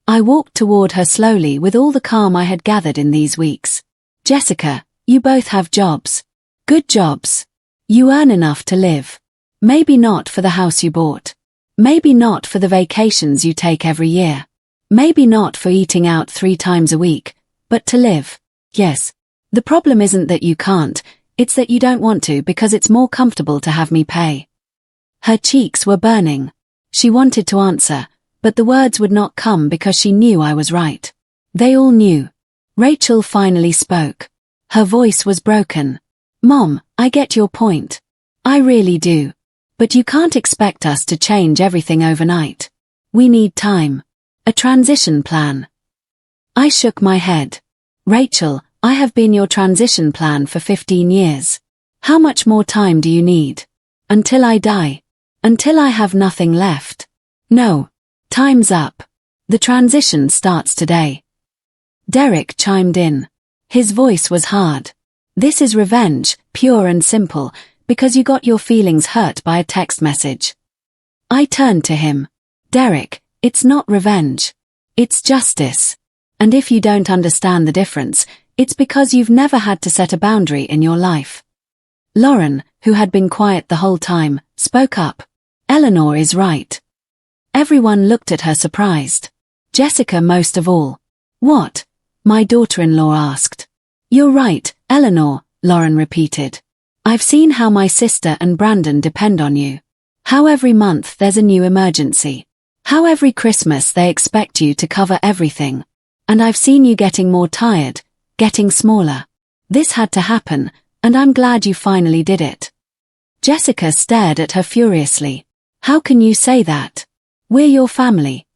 I walked toward her slowly with all the calm I had gathered in these weeks. Jessica, you both have jobs. Good jobs. You earn enough to live. Maybe not for the house you bought. Maybe not for the vacations you take every year. Maybe not for eating out 3 times a week, but to live. Yes. The problem isn't that you can't, it's that you don't want to because it's more comfortable to have me pay. Her cheeks were burning. She wanted to answer, but the words would not come because she knew I was right. They all knew. Rachel finally spoke. Her voice was broken. Mom, I get your point. I really do. But you can't expect us to change everything overnight. We need time. A transition plan. I shook my head. Rachel, I have been your transition plan for 15 years. How much more time do you need? Until I die? Until I have nothing left? No. Time's up. The transition starts today. Derek chimed in. His voice was hard. This is revenge, pure and simple, because you got your feelings hurt by a text message. I turned to him. Derek, it's not revenge. It's justice. And if you don't understand the difference, it's because you've never had to set a boundary in your life. Lauren, who had been quiet the whole time, spoke up. Eleanor is right. Everyone looked at her surprised. Jessica most of all. What? My daughter-in-law asked. You're right, Eleanor, Lauren repeated. I've seen how my sister and Brandon depend on you. How every month there's a new emergency. How every Christmas they expect you to cover everything. And I've seen you getting more tired, getting smaller. This had to happen, and I'm glad you finally did it. Jessica stared at her furiously. How can you say that? We're your family.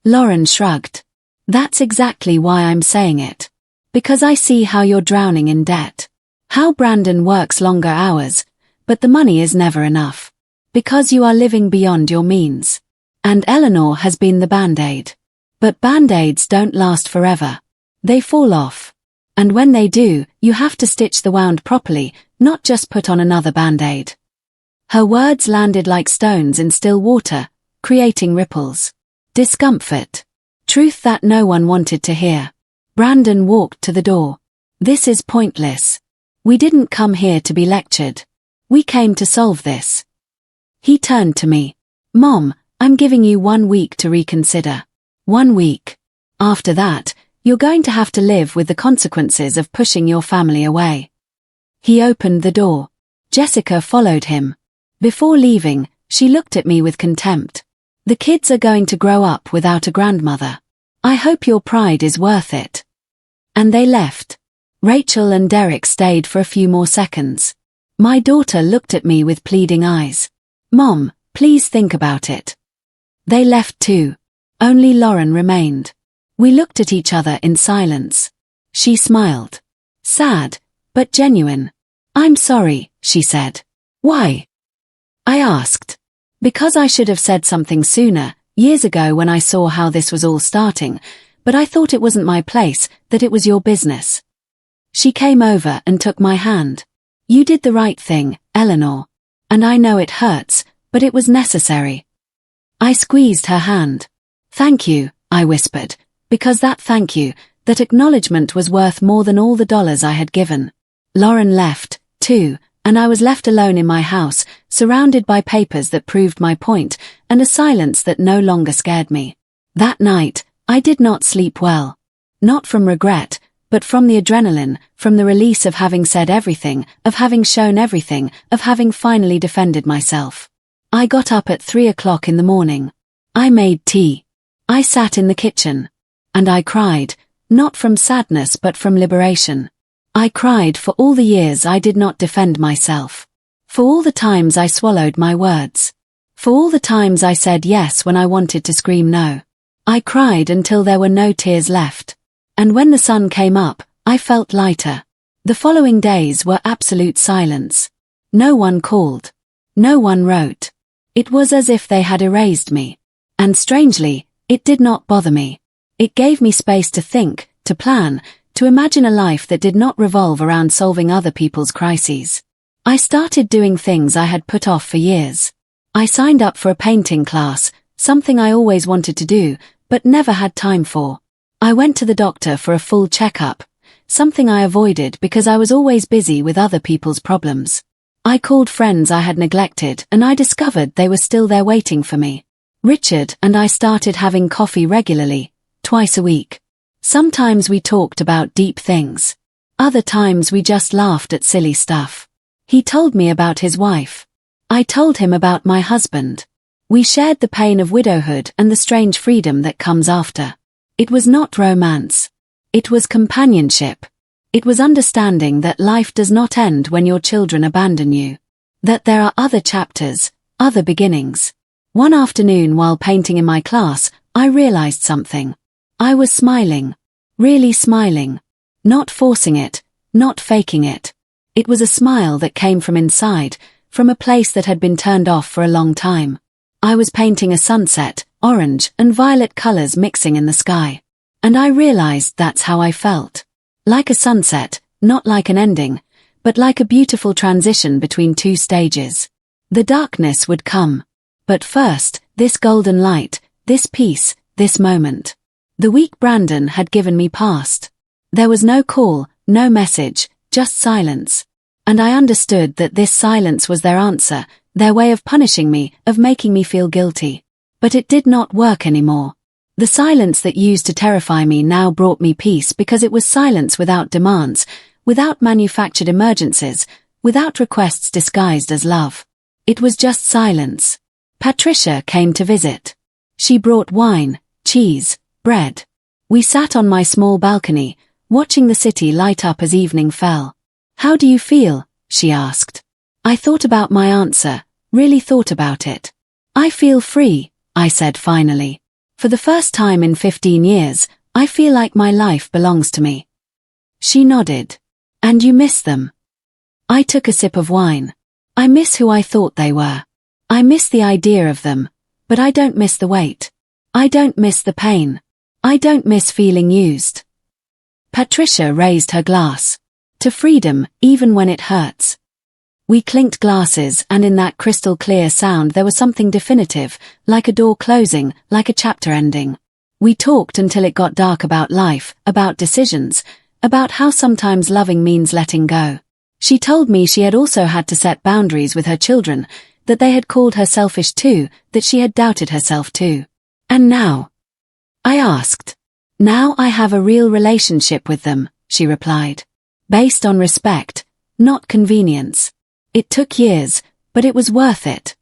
Lauren shrugged. That's exactly why I'm saying it. Because I see how you're drowning in debt. How Brandon works longer hours, but the money is never enough. Because you are living beyond your means. And Eleanor has been the Band-Aid. But Band-Aids don't last forever. They fall off. And when they do, you have to stitch the wound properly, not just put on another Band-Aid. Her words landed like stones in still water, creating ripples. Discomfort. Truth that no one wanted to hear. Brandon walked to the door. This is pointless. We didn't come here to be lectured. We came to solve this. He turned to me. Mom, I'm giving you 1 week to reconsider. 1 week. After that, you're going to have to live with the consequences of pushing your family away. He opened the door. Jessica followed him. Before leaving, she looked at me with contempt. The kids are going to grow up without a grandmother. I hope your pride is worth it. And they left. Rachel and Derek stayed for a few more seconds. My daughter looked at me with pleading eyes. Mom, please think about it. They left too. Only Lauren remained. We looked at each other in silence. She smiled. Sad, but genuine. I'm sorry, she said. Why? I asked. Because I should have said something sooner, years ago when I saw how this was all starting, but I thought it wasn't my place, that it was your business. She came over and took my hand. You did the right thing, Eleanor. And I know it hurts, but it was necessary. I squeezed her hand. Thank you, I whispered, because that thank you, that acknowledgement was worth more than all the dollars I had given. Lauren left, too, and I was left alone in my house, surrounded by papers that proved my point, and a silence that no longer scared me. That night, I did not sleep well. Not from regret, but from the adrenaline, from the release of having said everything, of having shown everything, of having finally defended myself. I got up at 3 o'clock in the morning. I made tea. I sat in the kitchen. And I cried, not from sadness but from liberation. I cried for all the years I did not defend myself. For all the times I swallowed my words. For all the times I said yes when I wanted to scream no. I cried until there were no tears left. And when the sun came up, I felt lighter. The following days were absolute silence. No one called. No one wrote. It was as if they had erased me. And strangely, it did not bother me. It gave me space to think, to plan, to imagine a life that did not revolve around solving other people's crises. I started doing things I had put off for years. I signed up for a painting class, something I always wanted to do, but never had time for. I went to the doctor for a full checkup, something I avoided because I was always busy with other people's problems. I called friends I had neglected and I discovered they were still there waiting for me. Richard and I started having coffee regularly, twice a week. Sometimes we talked about deep things. Other times we just laughed at silly stuff. He told me about his wife. I told him about my husband. We shared the pain of widowhood and the strange freedom that comes after. It was not romance. It was companionship. It was understanding that life does not end when your children abandon you. That there are other chapters, other beginnings. One afternoon while painting in my class, I realized something. I was smiling. Really smiling. Not forcing it, not faking it. It was a smile that came from inside, from a place that had been turned off for a long time. I was painting a sunset, orange and violet colors mixing in the sky. And I realized that's how I felt. Like a sunset, not like an ending, but like a beautiful transition between two stages. The darkness would come. But first, this golden light, this peace, this moment. The week Brandon had given me passed. There was no call, no message, just silence. And I understood that this silence was their answer, their way of punishing me, of making me feel guilty. But it did not work anymore. The silence that used to terrify me now brought me peace because it was silence without demands, without manufactured emergencies, without requests disguised as love. It was just silence. Patricia came to visit. She brought wine, cheese, bread. We sat on my small balcony, watching the city light up as evening fell. "How do you feel?" she asked. I thought about my answer, really thought about it. "I feel free," I said finally. "For the first time in 15 years, I feel like my life belongs to me." She nodded. "And you miss them?" I took a sip of wine. "I miss who I thought they were. I miss the idea of them, but I don't miss the weight. I don't miss the pain. I don't miss feeling used." Patricia raised her glass. "To freedom, even when it hurts." We clinked glasses, and in that crystal clear sound there was something definitive, like a door closing, like a chapter ending. We talked until it got dark about life, about decisions, about how sometimes loving means letting go. She told me she had also had to set boundaries with her children, that they had called her selfish too, that she had doubted herself too. "And now?" I asked. "Now I have a real relationship with them," she replied. "Based on respect, not convenience. It took years, but it was worth it."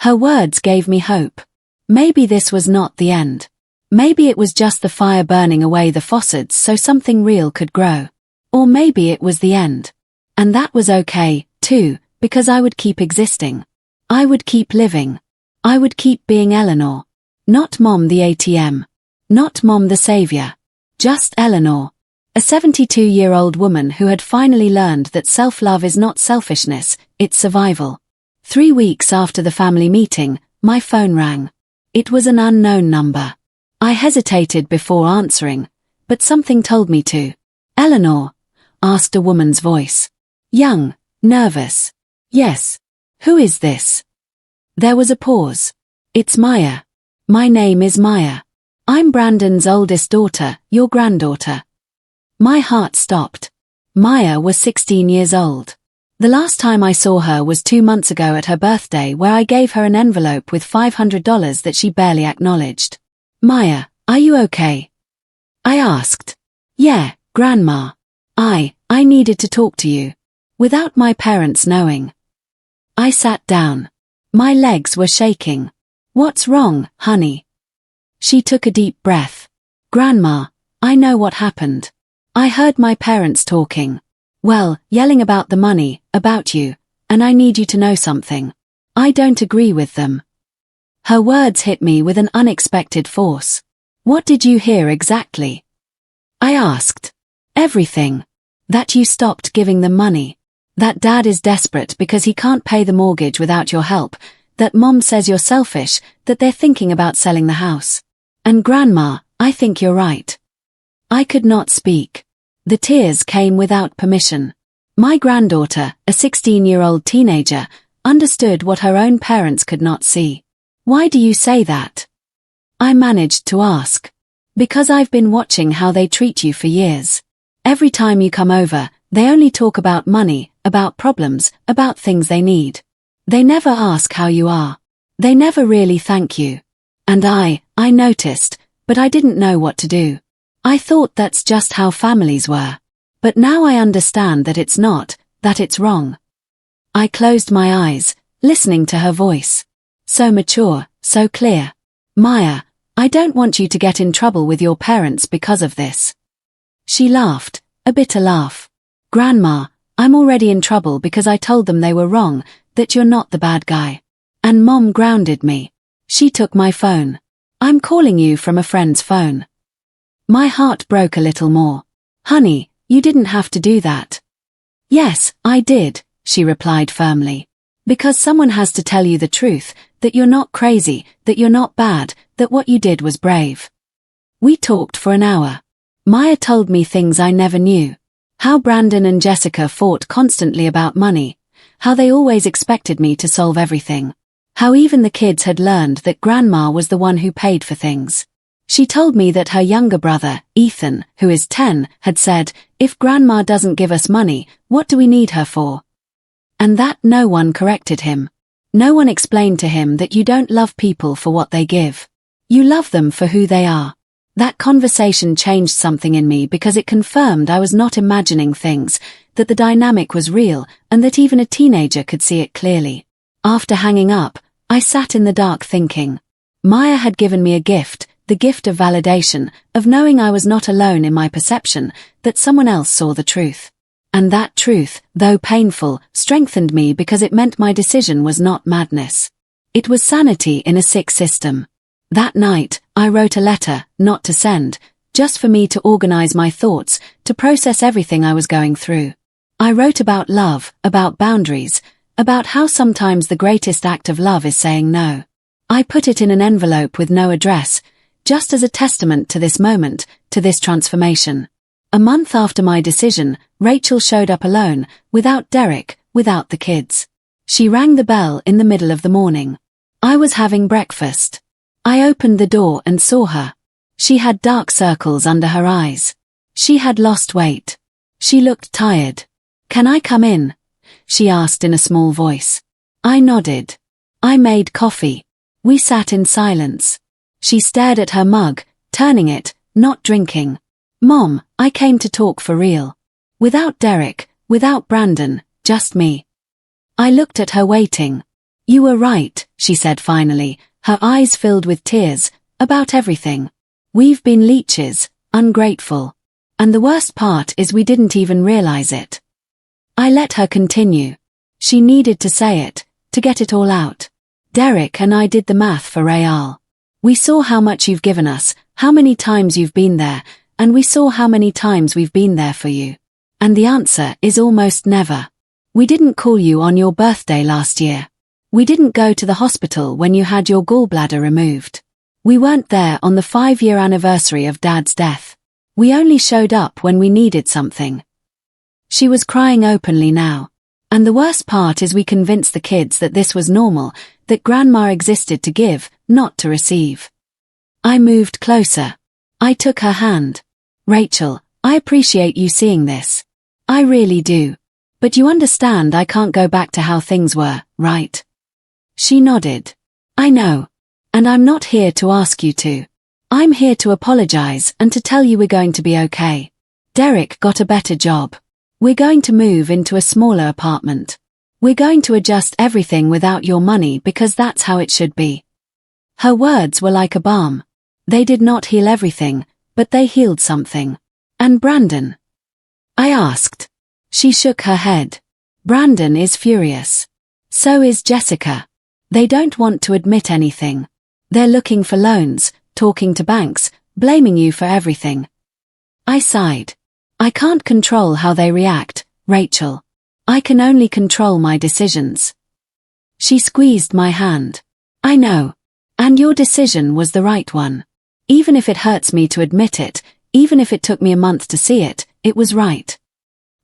Her words gave me hope. Maybe this was not the end. Maybe it was just the fire burning away the faucets so something real could grow. Or maybe it was the end. And that was okay, too, because I would keep existing. I would keep living. I would keep being Eleanor. Not Mom the ATM. Not Mom the savior. Just Eleanor. A 72-year-old woman who had finally learned that self-love is not selfishness, it's survival. 3 weeks after the family meeting, my phone rang. It was an unknown number. I hesitated before answering, but something told me to. "Eleanor?" asked a woman's voice. Young, nervous. "Yes. Who is this?" There was a pause. "It's Maya. My name is Maya. I'm Brandon's oldest daughter, your granddaughter." My heart stopped. Maya was 16 years old. The last time I saw her was 2 months ago at her birthday, where I gave her an envelope with $500 that she barely acknowledged. "Maya, are you okay?" I asked. "Yeah, Grandma. I needed to talk to you." Without my parents knowing. I sat down. My legs were shaking. "What's wrong, honey?" She took a deep breath. "Grandma, I know what happened. I heard my parents talking. Well, yelling about the money, about you, and I need you to know something. I don't agree with them." Her words hit me with an unexpected force. "What did you hear exactly?" I asked. "Everything. That you stopped giving them money. That Dad is desperate because he can't pay the mortgage without your help. That Mom says you're selfish, that they're thinking about selling the house. And Grandma, I think you're right." I could not speak. The tears came without permission. My granddaughter, a 16-year-old teenager, understood what her own parents could not see. "Why do you say that?" I managed to ask. "Because I've been watching how they treat you for years. Every time you come over, they only talk about money, about problems, about things they need. They never ask how you are. They never really thank you. And I noticed, but I didn't know what to do. I thought that's just how families were. But now I understand that it's not, that it's wrong." I closed my eyes, listening to her voice. So mature, so clear. "Maya, I don't want you to get in trouble with your parents because of this." She laughed, a bitter laugh. "Grandma, I'm already in trouble because I told them they were wrong, that you're not the bad guy. And Mom grounded me. She took my phone. I'm calling you from a friend's phone." My heart broke a little more. "Honey, you didn't have to do that." "Yes, I did," she replied firmly. "Because someone has to tell you the truth, that you're not crazy, that you're not bad, that what you did was brave." We talked for an hour. Maya told me things I never knew. How Brandon and Jessica fought constantly about money. How they always expected me to solve everything. How even the kids had learned that Grandma was the one who paid for things. She told me that her younger brother, Ethan, who is 10, had said, "If Grandma doesn't give us money, what do we need her for?" And that no one corrected him. No one explained to him that you don't love people for what they give. You love them for who they are. That conversation changed something in me because it confirmed I was not imagining things, that the dynamic was real, and that even a teenager could see it clearly. After hanging up, I sat in the dark thinking. Maya had given me a gift, the gift of validation, of knowing I was not alone in my perception, that someone else saw the truth. And that truth, though painful, strengthened me because it meant my decision was not madness. It was sanity in a sick system. That night, I wrote a letter, not to send, just for me to organize my thoughts, to process everything I was going through. I wrote about love, about boundaries, about how sometimes the greatest act of love is saying no. I put it in an envelope with no address, just as a testament to this moment, to this transformation. A month after my decision, Rachel showed up alone, without Derek, without the kids. She rang the bell in the middle of the morning. I was having breakfast. I opened the door and saw her. She had dark circles under her eyes. She had lost weight. She looked tired. "Can I come in?" she asked in a small voice. I nodded. I made coffee. We sat in silence. She stared at her mug, turning it, not drinking. "Mom, I came to talk for real. Without Derek, without Brandon, just me." I looked at her waiting. "You were right," she said finally, her eyes filled with tears, "about everything. We've been leeches, ungrateful. And the worst part is we didn't even realize it." I let her continue. She needed to say it, to get it all out. "Derek and I did the math for betrayal. We saw how much you've given us, how many times you've been there, and we saw how many times we've been there for you. And the answer is almost never. We didn't call you on your birthday last year. We didn't go to the hospital when you had your gallbladder removed. We weren't there on the 5-year anniversary of Dad's death. We only showed up when we needed something." She was crying openly now. "And the worst part is we convinced the kids that this was normal, that Grandma existed to give, not to receive." I moved closer. I took her hand. "Rachel, I appreciate you seeing this. I really do. But you understand I can't go back to how things were, right?" She nodded. "I know. And I'm not here to ask you to. I'm here to apologize and to tell you we're going to be okay. Derek got a better job. We're going to move into a smaller apartment. We're going to adjust everything without your money because that's how it should be." Her words were like a balm. They did not heal everything, but they healed something. "And Brandon?" I asked. She shook her head. "Brandon is furious. So is Jessica. They don't want to admit anything. They're looking for loans, talking to banks, blaming you for everything." I sighed. "I can't control how they react, Rachel. I can only control my decisions." She squeezed my hand. "I know. And your decision was the right one. Even if it hurts me to admit it, even if it took me a month to see it, it was right."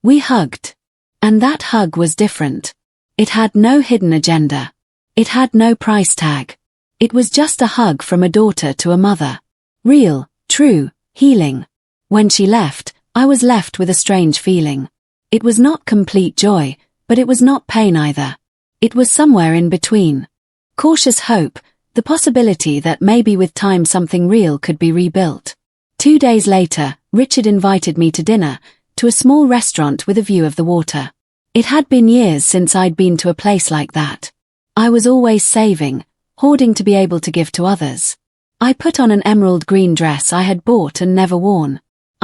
We hugged. And that hug was different. It had no hidden agenda. It had no price tag. It was just a hug from a daughter to a mother. Real, true, healing. When she left, I was left with a strange feeling. It was not complete joy, but it was not pain either. It was somewhere in between. Cautious hope, the possibility that maybe with time something real could be rebuilt. 2 days later, Richard invited me to dinner, to a small restaurant with a view of the water. It had been years since I'd been to a place like that. I was always saving, hoarding to be able to give to others. I put on an emerald green dress I had bought and never worn.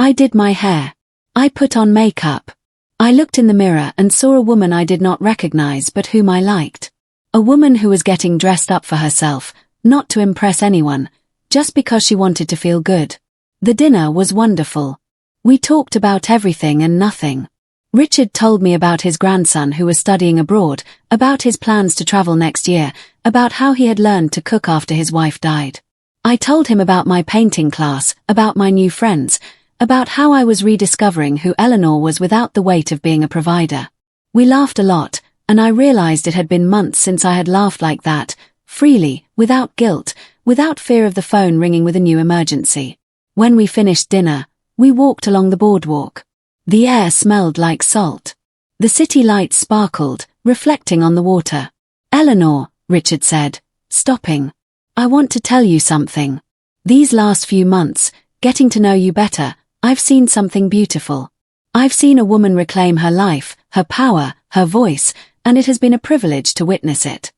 I did my hair. I put on makeup. I looked in the mirror and saw a woman I did not recognize but whom I liked. A woman who was getting dressed up for herself, not to impress anyone, just because she wanted to feel good. The dinner was wonderful. We talked about everything and nothing. Richard told me about his grandson who was studying abroad, about his plans to travel next year, about how he had learned to cook after his wife died. I told him about my painting class, about my new friends, about how I was rediscovering who Eleanor was without the weight of being a provider. We laughed a lot, and I realized it had been months since I had laughed like that, freely, without guilt, without fear of the phone ringing with a new emergency. When we finished dinner, we walked along the boardwalk. The air smelled like salt. The city lights sparkled, reflecting on the water. "Eleanor," Richard said, stopping. "I want to tell you something. These last few months, getting to know you better, I've seen something beautiful. I've seen a woman reclaim her life, her power, her voice, and it has been a privilege to witness it."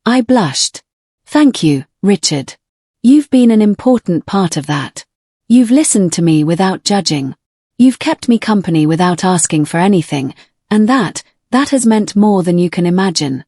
I blushed. "Thank you, Richard." You've been an important part of that. You've listened to me without judging. You've kept me company without asking for anything, and that has meant more than you can imagine.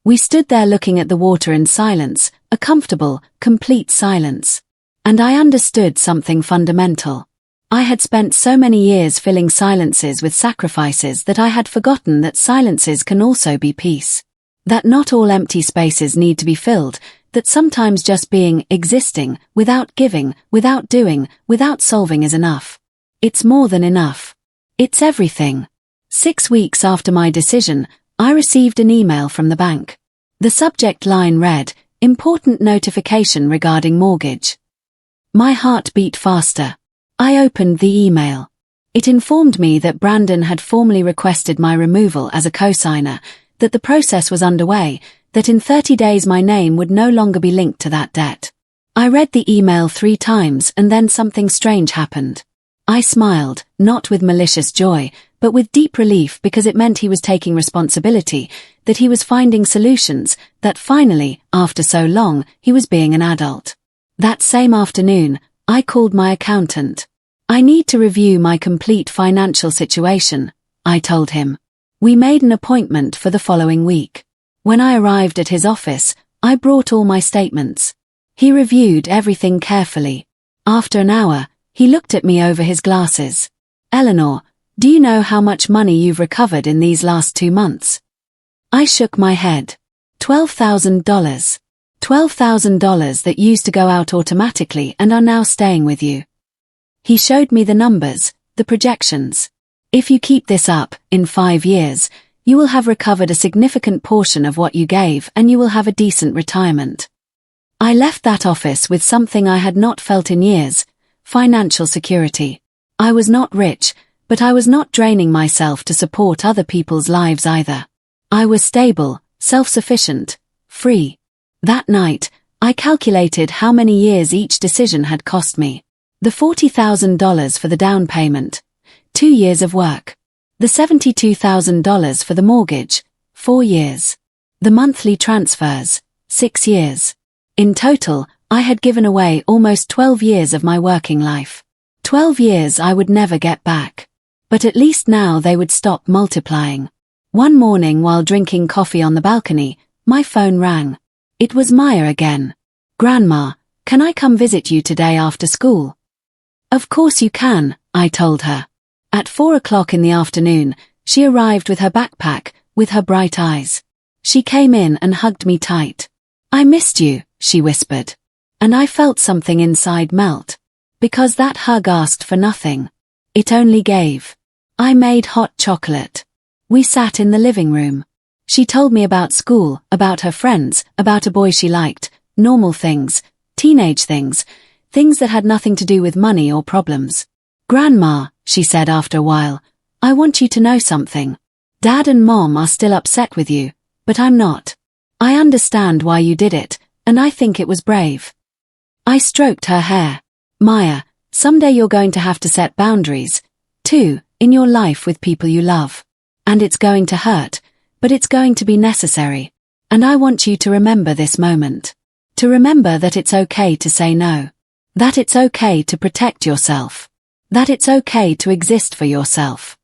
We stood there looking at the water in silence, a comfortable, complete silence. And I understood something fundamental. I had spent so many years filling silences with sacrifices that I had forgotten that silences can also be peace. That not all empty spaces need to be filled, that sometimes just being, existing, without giving, without doing, without solving is enough. It's more than enough. It's everything. 6 weeks after my decision, I received an email from the bank. The subject line read, "Important notification regarding mortgage." My heart beat faster. I opened the email. It informed me that Brandon had formally requested my removal as a co-signer, that the process was underway, that in 30 days my name would no longer be linked to that debt. I read the email 3 times and then something strange happened. I smiled, not with malicious joy, but with deep relief because it meant he was taking responsibility, that he was finding solutions, that finally, after so long, he was being an adult. That same afternoon, I called my accountant. "I need to review my complete financial situation," I told him. We made an appointment for the following week. When I arrived at his office, I brought all my statements. He reviewed everything carefully. After an hour, he looked at me over his glasses. "Eleanor, do you know how much money you've recovered in these last 2 months?" I shook my head. $12,000. $12,000 that used to go out automatically and are now staying with you. He showed me the numbers, the projections. "If you keep this up, in 5 years, you will have recovered a significant portion of what you gave and you will have a decent retirement." I left that office with something I had not felt in years, financial security. I was not rich, but I was not draining myself to support other people's lives either. I was stable, self-sufficient, free. That night, I calculated how many years each decision had cost me. The $40,000 for the down payment, 2 years of work. The $72,000 for the mortgage, 4 years. The monthly transfers, 6 years. In total, I had given away almost 12 years of my working life. 12 years I would never get back. But at least now they would stop multiplying. One morning while drinking coffee on the balcony, my phone rang. It was Maya again. "Grandma, can I come visit you today after school?" "Of course you can," I told her. At 4 o'clock in the afternoon, she arrived with her backpack, with her bright eyes. She came in and hugged me tight. "I missed you," she whispered. And I felt something inside melt. Because that hug asked for nothing. It only gave. I made hot chocolate. We sat in the living room. She told me about school, about her friends, about a boy she liked, normal things, teenage things, things that had nothing to do with money or problems. "Grandma," she said after a while, "I want you to know something. Dad and Mom are still upset with you, but I'm not. I understand why you did it, and I think it was brave." I stroked her hair. "Maya, someday you're going to have to set boundaries, too, in your life with people you love. And it's going to hurt, but it's going to be necessary. And I want you to remember this moment. To remember that it's okay to say no. That it's okay to protect yourself. That it's okay to exist for yourself."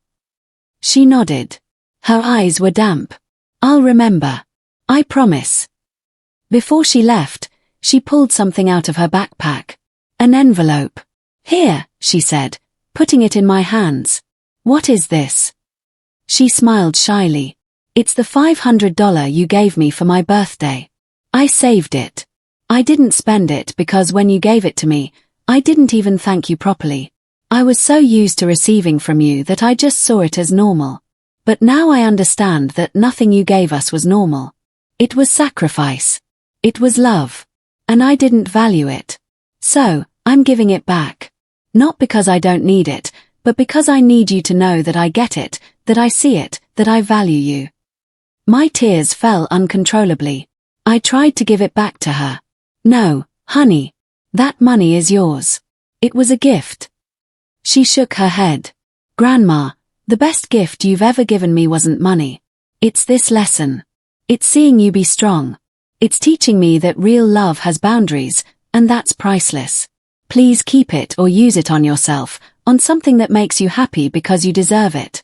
She nodded. Her eyes were damp. "I'll remember. I promise." Before she left, she pulled something out of her backpack. An envelope. "Here," she said, putting it in my hands. "What is this?" She smiled shyly. "It's the $500 you gave me for my birthday. I saved it. I didn't spend it because when you gave it to me, I didn't even thank you properly. I was so used to receiving from you that I just saw it as normal. But now I understand that nothing you gave us was normal. It was sacrifice. It was love. And I didn't value it. So, I'm giving it back. Not because I don't need it, but because I need you to know that I get it, that I see it, that I value you." My tears fell uncontrollably. I tried to give it back to her. "No, honey. That money is yours. It was a gift." She shook her head. "Grandma, the best gift you've ever given me wasn't money. It's this lesson. It's seeing you be strong. It's teaching me that real love has boundaries, And that's priceless. Please keep it or use it on yourself, on something that makes you happy because you deserve it.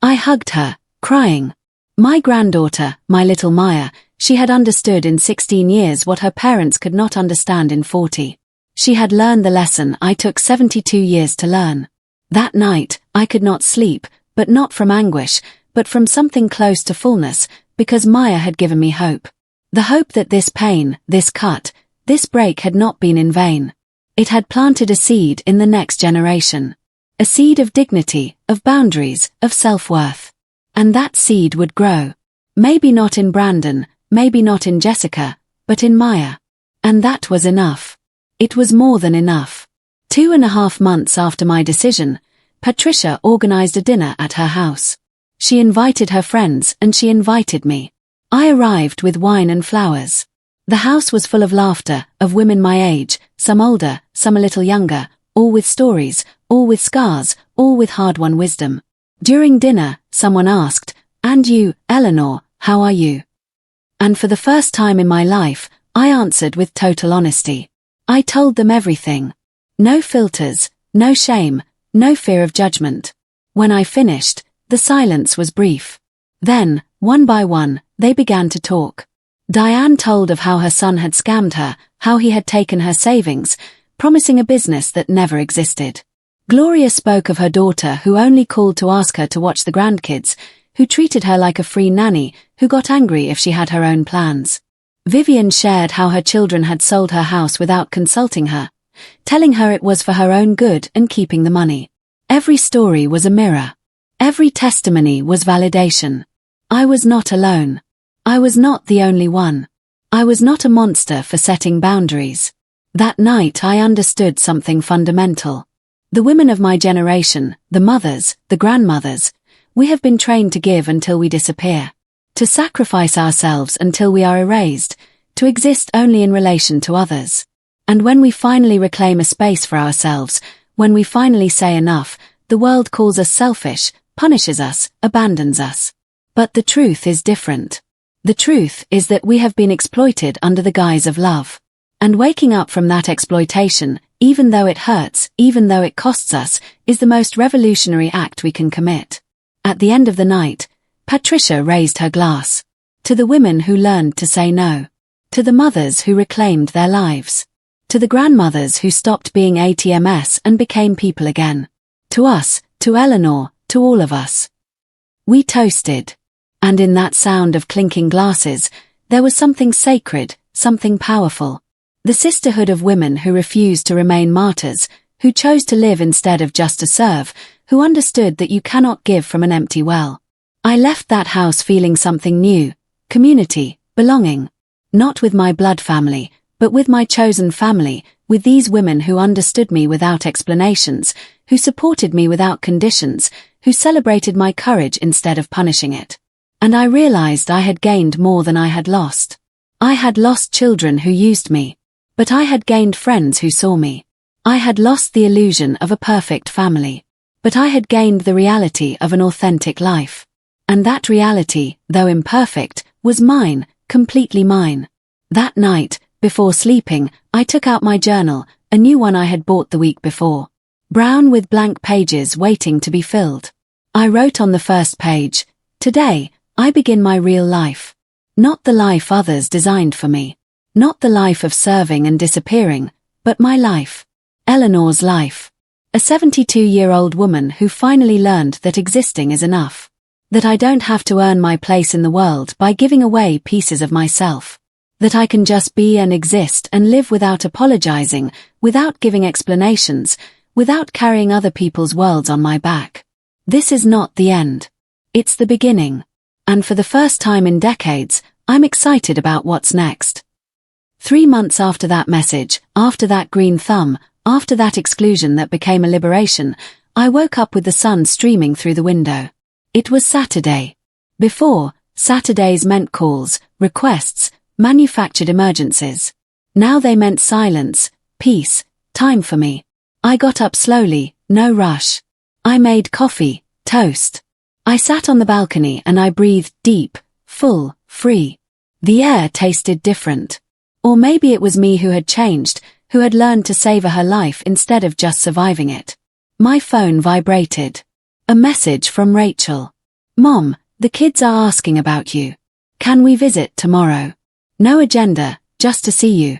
I hugged her, crying. My granddaughter, my little Maya, she had understood in 16 years what her parents could not understand in 40. She had learned the lesson I took 72 years to learn. That night, I could not sleep, but not from anguish, but from something close to fullness, because Maya had given me hope. The hope that this pain, this cut, this break had not been in vain. It had planted a seed in the next generation. A seed of dignity, of boundaries, of self-worth. And that seed would grow. Maybe not in Brandon, maybe not in Jessica, but in Maya. And that was enough. It was more than enough. 2.5 months after my decision, Patricia organized a dinner at her house. She invited her friends and she invited me. I arrived with wine and flowers. The house was full of laughter, of women my age, some older, some a little younger, all with stories, all with scars, all with hard-won wisdom. During dinner, someone asked, "And you, Eleanor, how are you?" And for the first time in my life, I answered with total honesty. I told them everything. No filters, no shame, no fear of judgment. When I finished, the silence was brief. Then, one by one, they began to talk. Diane told of how her son had scammed her, how he had taken her savings, promising a business that never existed. Gloria spoke of her daughter who only called to ask her to watch the grandkids, who treated her like a free nanny, who got angry if she had her own plans. Vivian shared how her children had sold her house without consulting her, telling her it was for her own good and keeping the money. Every story was a mirror. Every testimony was validation. I was not alone. I was not the only one. I was not a monster for setting boundaries. That night I understood something fundamental. The women of my generation, the mothers, the grandmothers, we have been trained to give until we disappear. To sacrifice ourselves until we are erased, to exist only in relation to others. And when we finally reclaim a space for ourselves, when we finally say enough, the world calls us selfish, punishes us, abandons us. But the truth is different. The truth is that we have been exploited under the guise of love. And waking up from that exploitation, even though it hurts, even though it costs us, is the most revolutionary act we can commit. At the end of the night, Patricia raised her glass. To the women who learned to say no. To the mothers who reclaimed their lives. To the grandmothers who stopped being ATMs and became people again. To us, to Eleanor, to all of us. We toasted. And in that sound of clinking glasses, there was something sacred, something powerful. The sisterhood of women who refused to remain martyrs, who chose to live instead of just to serve, who understood that you cannot give from an empty well. I left that house feeling something new, community, belonging. Not with my blood family, but with my chosen family, with these women who understood me without explanations, who supported me without conditions, who celebrated my courage instead of punishing it. And I realized I had gained more than I had lost. I had lost children who used me. But I had gained friends who saw me. I had lost the illusion of a perfect family. But I had gained the reality of an authentic life. And that reality, though imperfect, was mine, completely mine. That night, before sleeping, I took out my journal, a new one I had bought the week before. Brown with blank pages waiting to be filled. I wrote on the first page, "Today, I begin my real life. Not the life others designed for me. Not the life of serving and disappearing, but my life. Eleanor's life. A 72-year-old woman who finally learned that existing is enough. That I don't have to earn my place in the world by giving away pieces of myself. That I can just be and exist and live without apologizing, without giving explanations, without carrying other people's worlds on my back. This is not the end. It's the beginning. And for the first time in decades, I'm excited about what's next." 3 months after that message, after that green thumb, after that exclusion that became a liberation, I woke up with the sun streaming through the window. It was Saturday. Before, Saturdays meant calls, requests, manufactured emergencies. Now they meant silence, peace, time for me. I got up slowly, no rush. I made coffee, toast. I sat on the balcony and I breathed deep, full, free. The air tasted different. Or maybe it was me who had changed, who had learned to savor her life instead of just surviving it. My phone vibrated. A message from Rachel. Mom, the kids are asking about you. Can we visit tomorrow? No agenda, just to see you.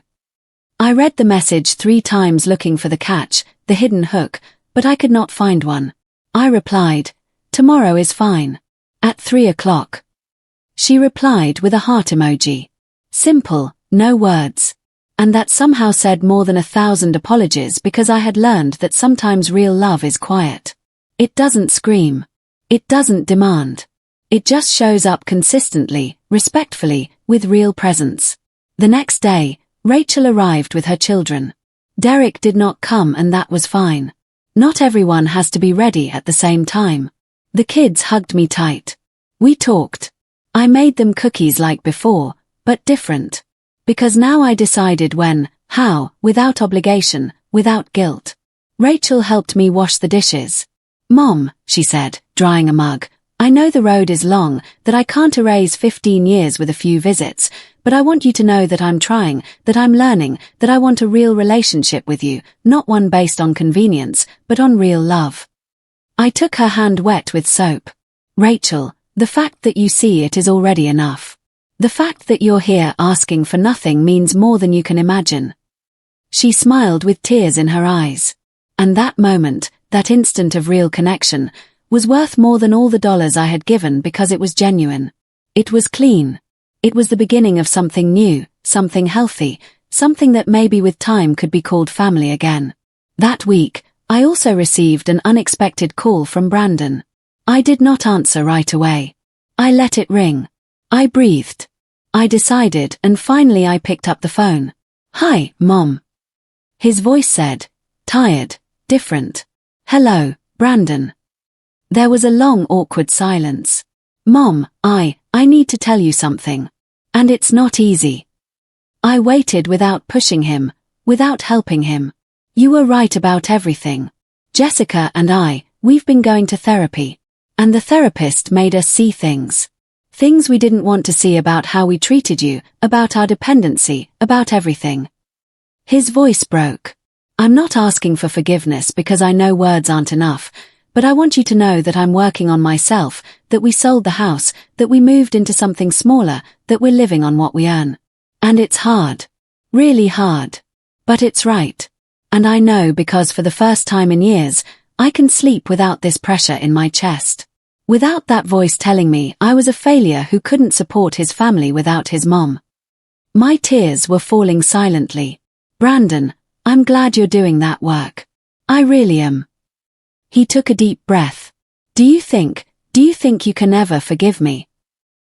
I read the message 3 times looking for the catch, the hidden hook, but I could not find one. I replied, tomorrow is fine. At 3 o'clock. She replied with a heart emoji. Simple, no words. And that somehow said more than 1,000 apologies because I had learned that sometimes real love is quiet. It doesn't scream. It doesn't demand. It just shows up consistently, respectfully, with real presence. The next day, Rachel arrived with her children. Derek did not come and that was fine. Not everyone has to be ready at the same time. The kids hugged me tight. We talked. I made them cookies like before, but different. Because now I decided when, how, without obligation, without guilt. Rachel helped me wash the dishes. Mom, she said, drying a mug, I know the road is long, that I can't erase 15 years with a few visits, but I want you to know that I'm trying, that I'm learning, that I want a real relationship with you, not one based on convenience, but on real love. I took her hand wet with soap. Rachel, the fact that you see it is already enough. The fact that you're here asking for nothing means more than you can imagine. She smiled with tears in her eyes. And that moment, that instant of real connection, was worth more than all the dollars I had given because it was genuine. It was clean. It was the beginning of something new, something healthy, something that maybe with time could be called family again. That week, I also received an unexpected call from Brandon. I did not answer right away. I let it ring. I breathed. I decided and finally I picked up the phone. Hi, Mom. His voice said, tired, different. Hello, Brandon. There was a long awkward silence. Mom, I need to tell you something. And it's not easy. I waited without pushing him, without helping him. You were right about everything. Jessica and we've been going to therapy. And the therapist made us see things. Things we didn't want to see about how we treated you, about our dependency, about everything. His voice broke. I'm not asking for forgiveness because I know words aren't enough, but I want you to know that I'm working on myself, that we sold the house, that we moved into something smaller, that we're living on what we earn. And it's hard. Really hard. But it's right. And I know because for the first time in years, I can sleep without this pressure in my chest. Without that voice telling me I was a failure who couldn't support his family without his mom. My tears were falling silently. Brandon, I'm glad you're doing that work. I really am. He took a deep breath. Do you think you can ever forgive me?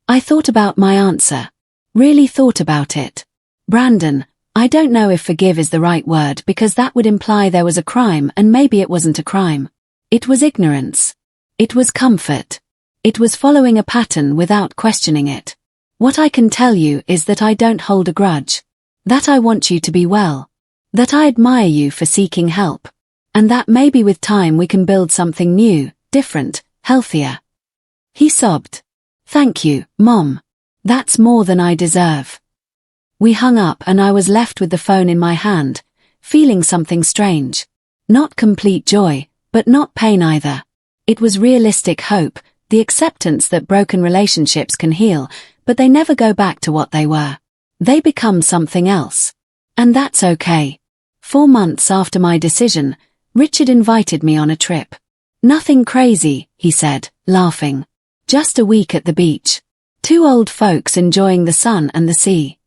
I thought about my answer. Really thought about it. Brandon, I don't know if forgive is the right word because that would imply there was a crime and maybe it wasn't a crime. It was ignorance. It was comfort. It was following a pattern without questioning it. What I can tell you is that I don't hold a grudge. That I want you to be well. That I admire you for seeking help. And that maybe with time we can build something new, different, healthier. He sobbed. Thank you, Mom. That's more than I deserve. We hung up and I was left with the phone in my hand, feeling something strange. Not complete joy, but not pain either. It was realistic hope, the acceptance that broken relationships can heal, but they never go back to what they were. They become something else. And that's okay. 4 months after my decision, Richard invited me on a trip. Nothing crazy, he said, laughing. Just a week at the beach. 2 old folks enjoying the sun and the sea.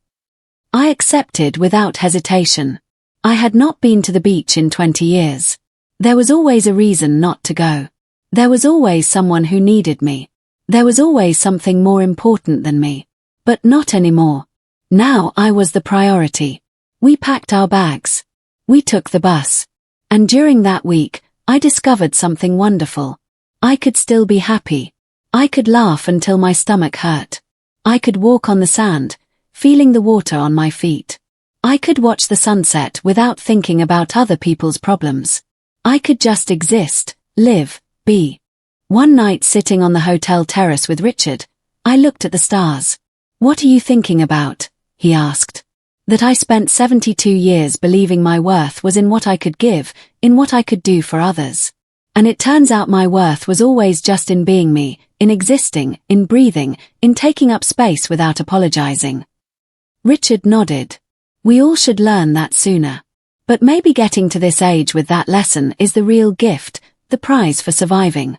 I accepted without hesitation. I had not been to the beach in 20 years. There was always a reason not to go. There was always someone who needed me. There was always something more important than me. But not anymore. Now I was the priority. We packed our bags. We took the bus. And during that week, I discovered something wonderful. I could still be happy. I could laugh until my stomach hurt. I could walk on the sand, feeling the water on my feet. I could watch the sunset without thinking about other people's problems. I could just exist, live, be. One night sitting on the hotel terrace with Richard, I looked at the stars. What are you thinking about? He asked. That I spent 72 years believing my worth was in what I could give, in what I could do for others. And it turns out my worth was always just in being me, in existing, in breathing, in taking up space without apologizing. Richard nodded. We all should learn that sooner. But maybe getting to this age with that lesson is the real gift, the prize for surviving.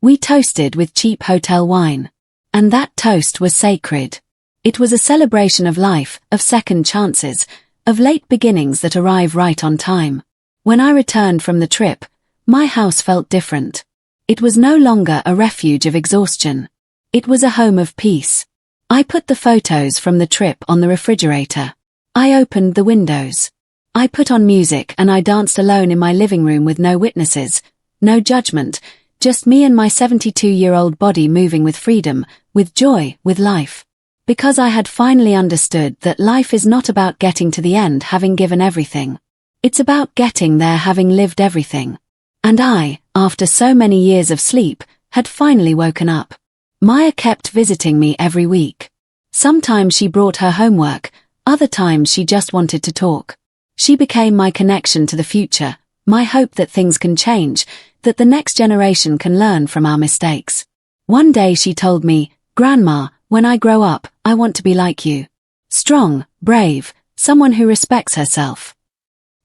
We toasted with cheap hotel wine. And that toast was sacred. It was a celebration of life, of second chances, of late beginnings that arrive right on time. When I returned from the trip, my house felt different. It was no longer a refuge of exhaustion. It was a home of peace. I put the photos from the trip on the refrigerator. I opened the windows. I put on music and I danced alone in my living room with no witnesses, no judgment, just me and my 72-year-old body moving with freedom, with joy, with life. Because I had finally understood that life is not about getting to the end having given everything. It's about getting there having lived everything. And I, after so many years of sleep, had finally woken up. Maya kept visiting me every week. Sometimes she brought her homework, other times she just wanted to talk. She became my connection to the future, my hope that things can change, that the next generation can learn from our mistakes. One day she told me, "Grandma, when I grow up, I want to be like you. Strong, brave, someone who respects herself."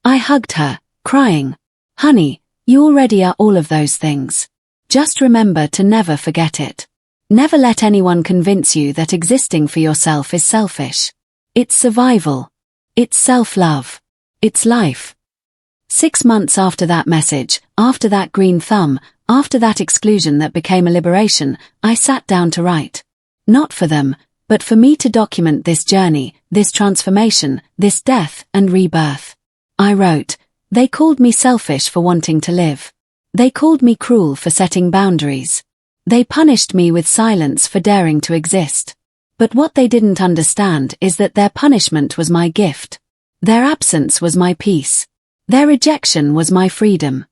I hugged her, crying, "Honey, you already are all of those things. Just remember to never forget it. Never let anyone convince you that existing for yourself is selfish. It's survival. It's self-love. It's life." 6 months after that message, after that green thumb, after that exclusion that became a liberation, I sat down to write. Not for them, but for me to document this journey, this transformation, this death and rebirth. I wrote, "They called me selfish for wanting to live. They called me cruel for setting boundaries. They punished me with silence for daring to exist. But what they didn't understand is that their punishment was my gift. Their absence was my peace. Their rejection was my freedom."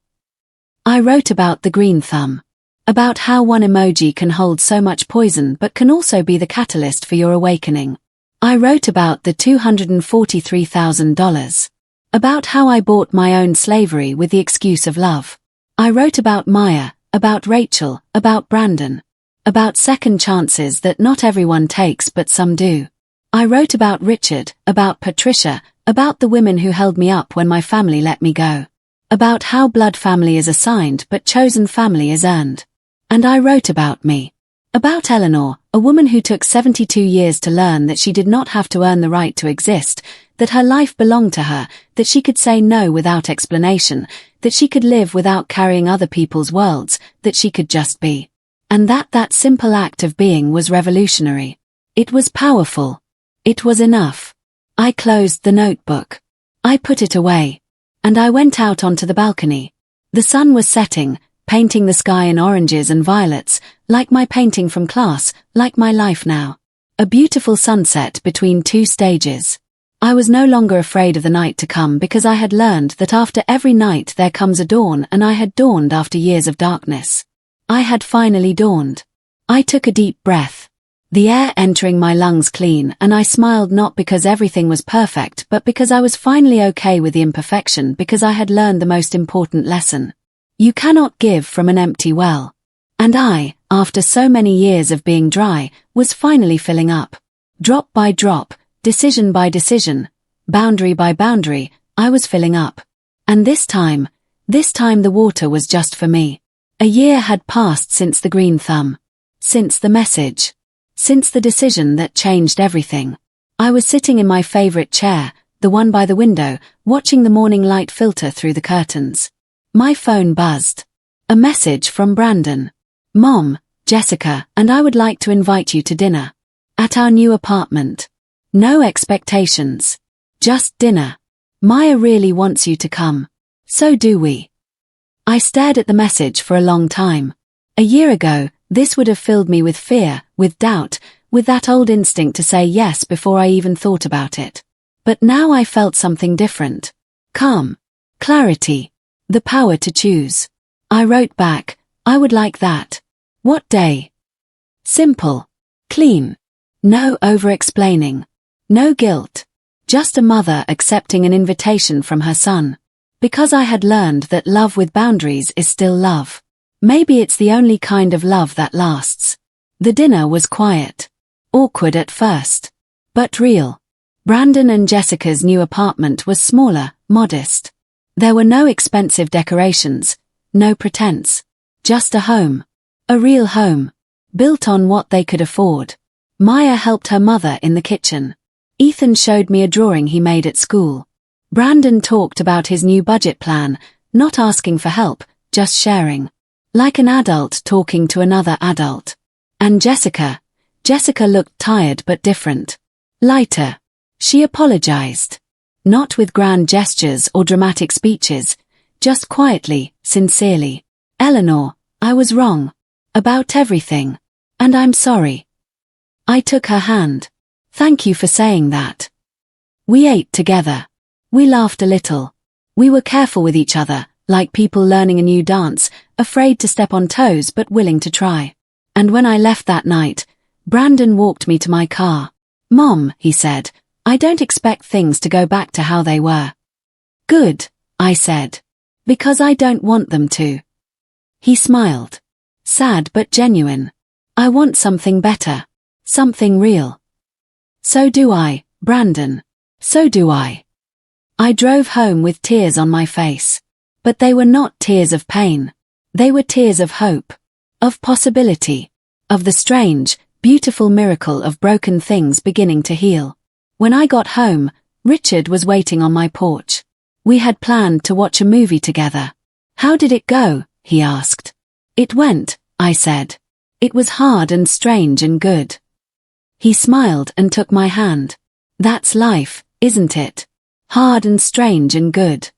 I wrote about the green thumb. About how one emoji can hold so much poison but can also be the catalyst for your awakening. I wrote about the $243,000. About how I bought my own slavery with the excuse of love. I wrote about Maya, about Rachel, about Brandon. About second chances that not everyone takes but some do. I wrote about Richard, about Patricia, about the women who held me up when my family let me go. About how blood family is assigned but chosen family is earned. And I wrote about me. About Eleanor, a woman who took 72 years to learn that she did not have to earn the right to exist, that her life belonged to her, that she could say no without explanation, that she could live without carrying other people's worlds, that she could just be. And that simple act of being was revolutionary. It was powerful. It was enough. I closed the notebook. I put it away. And I went out onto the balcony. The sun was setting, painting the sky in oranges and violets, like my painting from class, like my life now. A beautiful sunset between two stages. I was no longer afraid of the night to come because I had learned that after every night there comes a dawn, and I had dawned after years of darkness. I had finally dawned. I took a deep breath. The air entering my lungs clean, and I smiled not because everything was perfect but because I was finally okay with the imperfection, because I had learned the most important lesson. You cannot give from an empty well. And I, after so many years of being dry, was finally filling up. Drop by drop, decision by decision, boundary by boundary, I was filling up. And this time the water was just for me. A year had passed since the green thumb. Since the message. Since the decision that changed everything. I was sitting in my favorite chair, the one by the window, watching the morning light filter through the curtains. My phone buzzed. A message from Brandon. "Mom, Jessica, and I would like to invite you to dinner. At our new apartment. No expectations. Just dinner. Maya really wants you to come. So do we." I stared at the message for a long time. A year ago, this would have filled me with fear, with doubt, with that old instinct to say yes before I even thought about it. But now I felt something different. Calm. Clarity. The power to choose. I wrote back, "I would like that. What day?" Simple. Clean. No over-explaining. No guilt. Just a mother accepting an invitation from her son. Because I had learned that love with boundaries is still love. Maybe it's the only kind of love that lasts. The dinner was quiet. Awkward at first. But real. Brandon and Jessica's new apartment was smaller, modest. There were no expensive decorations, no pretense. Just a home. A real home. Built on what they could afford. Maya helped her mother in the kitchen. Ethan showed me a drawing he made at school. Brandon talked about his new budget plan, not asking for help, just sharing. Like an adult talking to another adult. And Jessica looked tired but different. Lighter. She apologized. Not with grand gestures or dramatic speeches, just quietly, sincerely. Eleanor, I was wrong. About everything. And I'm sorry. I took her hand. Thank you for saying that. We ate together. We laughed a little. We were careful with each other, like people learning a new dance, afraid to step on toes but willing to try. And when I left that night, Brandon walked me to my car. Mom, he said, I don't expect things to go back to how they were. Good, I said. Because I don't want them to. He smiled. Sad but genuine. I want something better. Something real. So do I, Brandon. So do I. I drove home with tears on my face. But they were not tears of pain. They were tears of hope. Of possibility. Of the strange, beautiful miracle of broken things beginning to heal. When I got home, Richard was waiting on my porch. We had planned to watch a movie together. How did it go? He asked. It went, I said. It was hard and strange and good. He smiled and took my hand. That's life, isn't it? Hard and strange and good.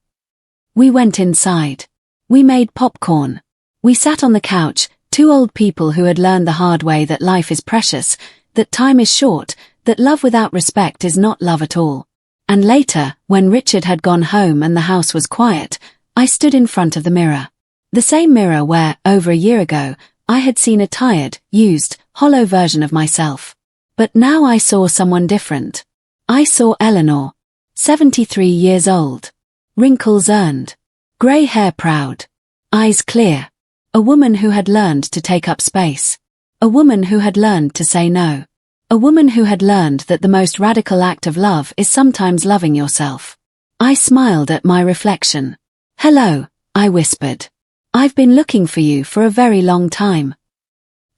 We went inside. We made popcorn. We sat on the couch, two old people who had learned the hard way that life is precious, that time is short, that love without respect is not love at all. And later, when Richard had gone home and the house was quiet, I stood in front of the mirror. The same mirror where, over a year ago, I had seen a tired, used, hollow version of myself. But now I saw someone different. I saw Eleanor. 73 years old. Wrinkles earned. Grey hair proud. Eyes clear. A woman who had learned to take up space. A woman who had learned to say no. A woman who had learned that the most radical act of love is sometimes loving yourself. I smiled at my reflection. Hello, I whispered. I've been looking for you for a very long time.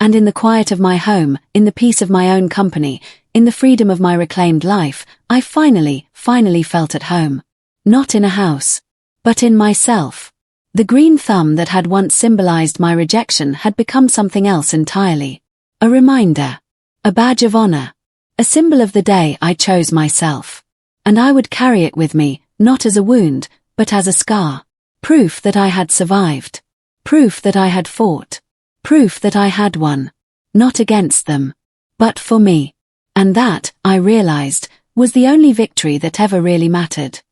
And in the quiet of my home, in the peace of my own company, in the freedom of my reclaimed life, I finally felt at home. Not in a house, but in myself. The green thumb that had once symbolized my rejection had become something else entirely. A reminder. A badge of honor. A symbol of the day I chose myself. And I would carry it with me, not as a wound, but as a scar. Proof that I had survived. Proof that I had fought. Proof that I had won. Not against them. But for me. And that, I realized, was the only victory that ever really mattered.